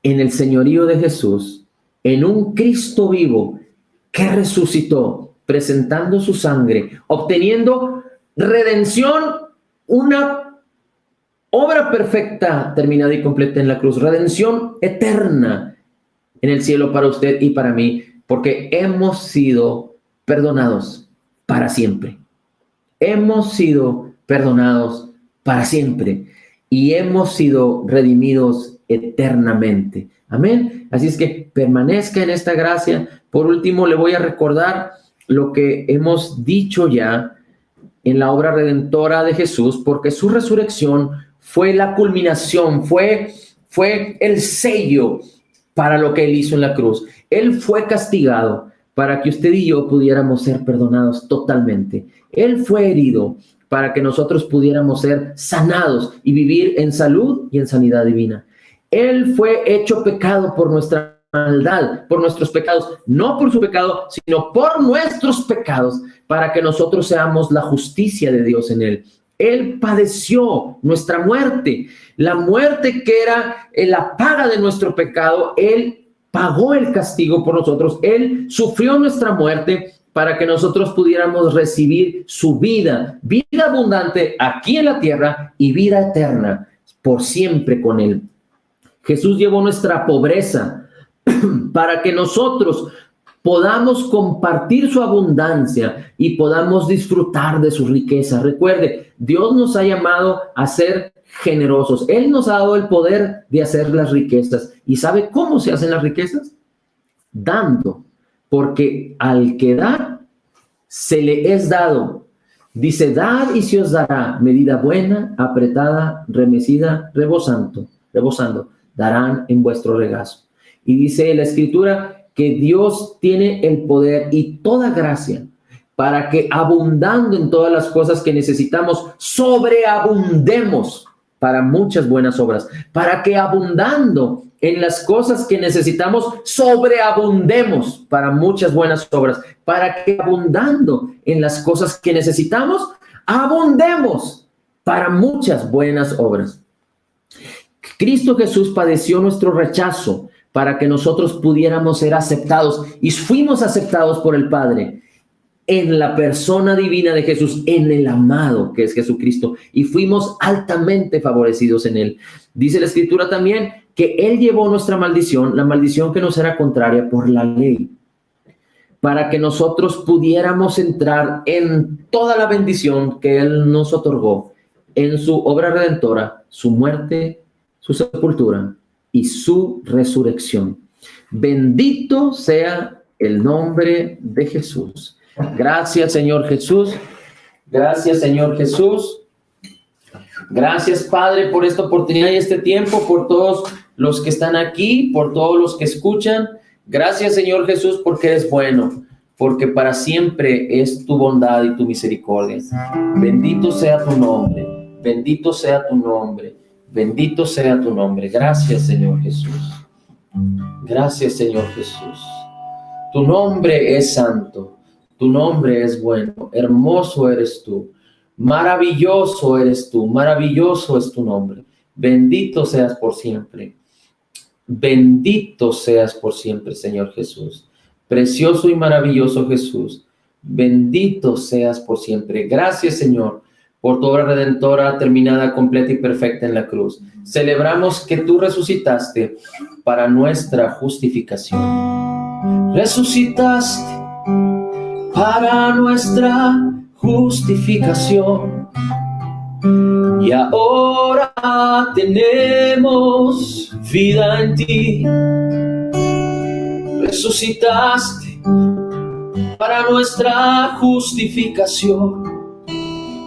en el señorío de Jesús, en un Cristo vivo que resucitó, presentando su sangre, obteniendo redención, una obra perfecta, terminada y completa en la cruz, redención eterna en el cielo para usted y para mí, porque hemos sido perdonados para siempre. Hemos sido perdonados para siempre y hemos sido redimidos eternamente. Amén. Así es que permanezca en esta gracia. Por último, le voy a recordar lo que hemos dicho ya en la obra redentora de Jesús, porque su resurrección fue la culminación, fue el sello para lo que Él hizo en la cruz. Él fue castigado para que usted y yo pudiéramos ser perdonados totalmente. Él fue herido para que nosotros pudiéramos ser sanados y vivir en salud y en sanidad divina. Él fue hecho pecado por nuestra maldad, por nuestros pecados, no por su pecado, sino por nuestros pecados, para que nosotros seamos la justicia de Dios en Él. Él padeció nuestra muerte, la muerte que era la paga de nuestro pecado. Él pagó el castigo por nosotros. Él sufrió nuestra muerte para que nosotros pudiéramos recibir su vida abundante aquí en la tierra y vida eterna por siempre con Él. Jesús llevó nuestra pobreza para que nosotros podamos compartir su abundancia y podamos disfrutar de sus riquezas. Recuerde, Dios nos ha llamado a ser generosos. Él nos ha dado el poder de hacer las riquezas. ¿Y sabe cómo se hacen las riquezas? Dando, porque al que da, se le es dado. Dice, dad y se os dará, medida buena, apretada, remecida, rebosando, darán en vuestro regazo. Y dice la Escritura que Dios tiene el poder y toda gracia para que abundando en todas las cosas que necesitamos, sobreabundemos para muchas buenas obras, para que abundando en las cosas que necesitamos, sobreabundemos para muchas buenas obras, para que abundando en las cosas que necesitamos, abundemos para muchas buenas obras. Cristo Jesús padeció nuestro rechazo para que nosotros pudiéramos ser aceptados, y fuimos aceptados por el Padre en la persona divina de Jesús, en el amado que es Jesucristo, y fuimos altamente favorecidos en Él. Dice la Escritura también que Él llevó nuestra maldición, la maldición que nos era contraria por la ley, para que nosotros pudiéramos entrar en toda la bendición que Él nos otorgó en su obra redentora, su muerte, su sepultura y su resurrección. Bendito sea el nombre de Jesús. Gracias, Señor Jesús. Gracias, Señor Jesús. Gracias, Padre, por esta oportunidad y este tiempo, por todos los que están aquí, por todos los que escuchan. Gracias, Señor Jesús, porque eres bueno, porque para siempre es tu bondad y tu misericordia. Bendito sea tu nombre. Bendito sea tu nombre. Bendito sea tu nombre. Gracias, Señor Jesús. Gracias, Señor Jesús. Tu nombre es santo. Tu nombre es bueno. Hermoso eres tú. Maravilloso eres tú. Maravilloso es tu nombre. Bendito seas por siempre. Bendito seas por siempre, Señor Jesús. Precioso y maravilloso Jesús. Bendito seas por siempre. Gracias, Señor, por tu obra redentora terminada, completa y perfecta en la cruz. Celebramos que tú resucitaste para nuestra justificación. Resucitaste para nuestra justificación. Y ahora tenemos vida en ti. Resucitaste para nuestra justificación.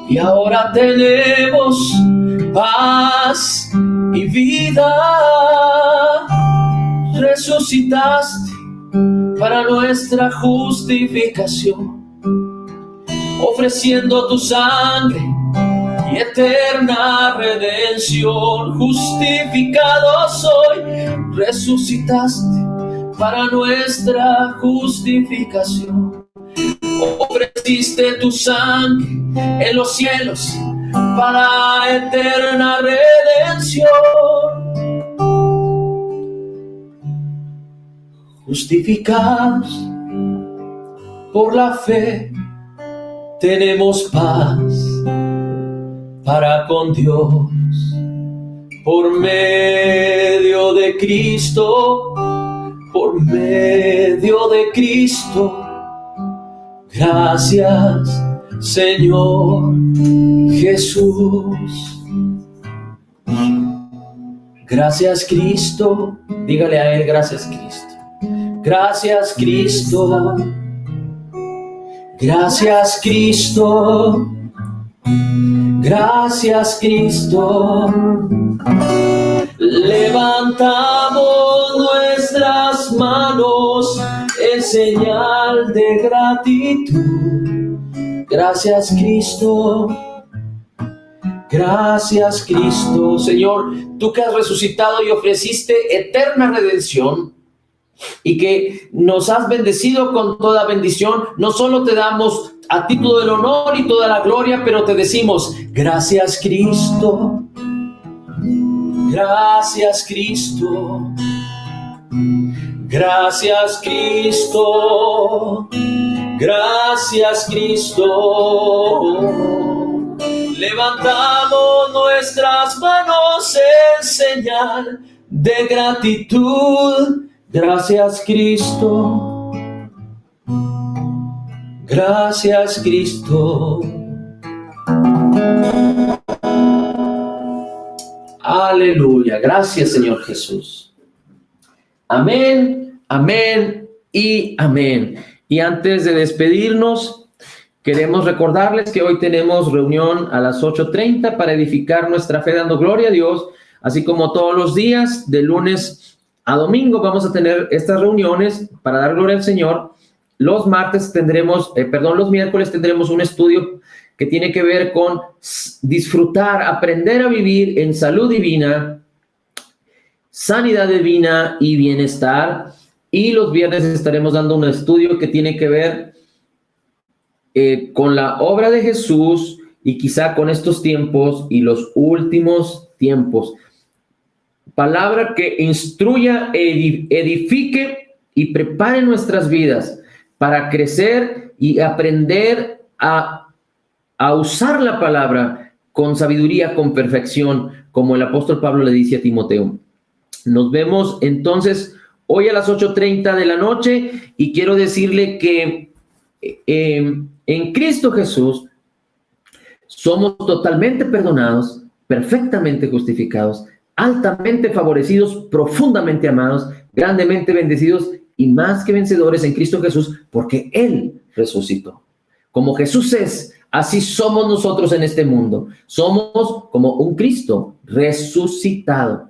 Y ahora tenemos paz y vida. Resucitaste para nuestra justificación, ofreciendo tu sangre y eterna redención. Justificado soy. Resucitaste para nuestra justificación. Ofreciste tu sangre en los cielos para eterna redención. Justificados por la fe, tenemos paz para con Dios. Por medio de Cristo, por medio de Cristo. Gracias, Señor Jesús. Gracias, Cristo. Dígale a Él, gracias, Cristo. Gracias, Cristo. Gracias, Cristo. Gracias, Cristo. Levantamos nuestras manos en señal de gratitud. Gracias, Cristo. Gracias, Cristo. Señor, tú que has resucitado y ofreciste eterna redención y que nos has bendecido con toda bendición, no solo te damos a título del honor y toda la gloria, pero te decimos, gracias, Cristo. Gracias, Cristo. Gracias, Cristo. Gracias, Cristo. Levantamos nuestras manos en señal de gratitud. Gracias, Cristo. Gracias, Cristo. Aleluya. Gracias, Señor Jesús. Amén, amén y amén. Y antes de despedirnos, queremos recordarles que hoy tenemos reunión a las 8:30 para edificar nuestra fe dando gloria a Dios, así como todos los días, de lunes a domingo, vamos a tener estas reuniones para dar gloria al Señor. Los miércoles tendremos un estudio que tiene que ver con disfrutar, aprender a vivir en salud divina, sanidad divina y bienestar. Y los viernes estaremos dando un estudio que tiene que ver con la obra de Jesús y quizá con estos tiempos y los últimos tiempos. Palabra que instruya, edifique y prepare nuestras vidas para crecer y aprender a usar la palabra con sabiduría, con perfección, como el apóstol Pablo le dice a Timoteo. Nos vemos entonces hoy a las 8:30 de la noche y quiero decirle que en Cristo Jesús somos totalmente perdonados, perfectamente justificados, altamente favorecidos, profundamente amados, grandemente bendecidos y más que vencedores en Cristo Jesús, porque Él resucitó. Como Jesús es, así somos nosotros en este mundo. Somos como un Cristo resucitado.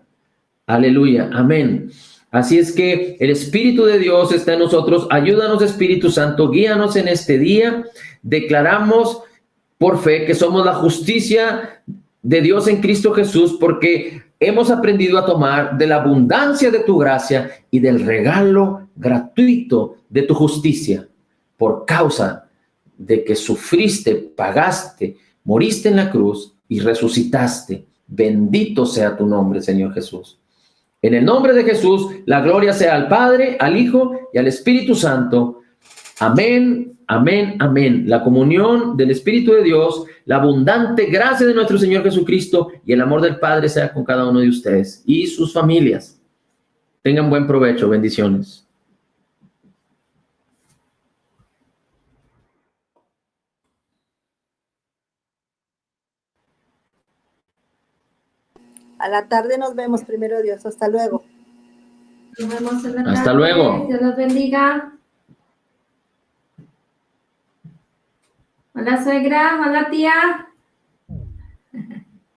Aleluya, amén. Así es que el Espíritu de Dios está en nosotros. Ayúdanos, Espíritu Santo, guíanos en este día. Declaramos por fe que somos la justicia de Dios en Cristo Jesús, porque hemos aprendido a tomar de la abundancia de tu gracia y del regalo gratuito de tu justicia, por causa de que sufriste, pagaste, moriste en la cruz y resucitaste. Bendito sea tu nombre, Señor Jesús. En el nombre de Jesús, la gloria sea al Padre, al Hijo y al Espíritu Santo. Amén, amén, amén. La comunión del Espíritu de Dios, la abundante gracia de nuestro Señor Jesucristo y el amor del Padre sea con cada uno de ustedes y sus familias. Tengan buen provecho. Bendiciones. A la tarde nos vemos, primero Dios. Hasta luego. Nos vemos en la tarde. Hasta luego. Dios los bendiga. Hola, suegra. Hola, tía.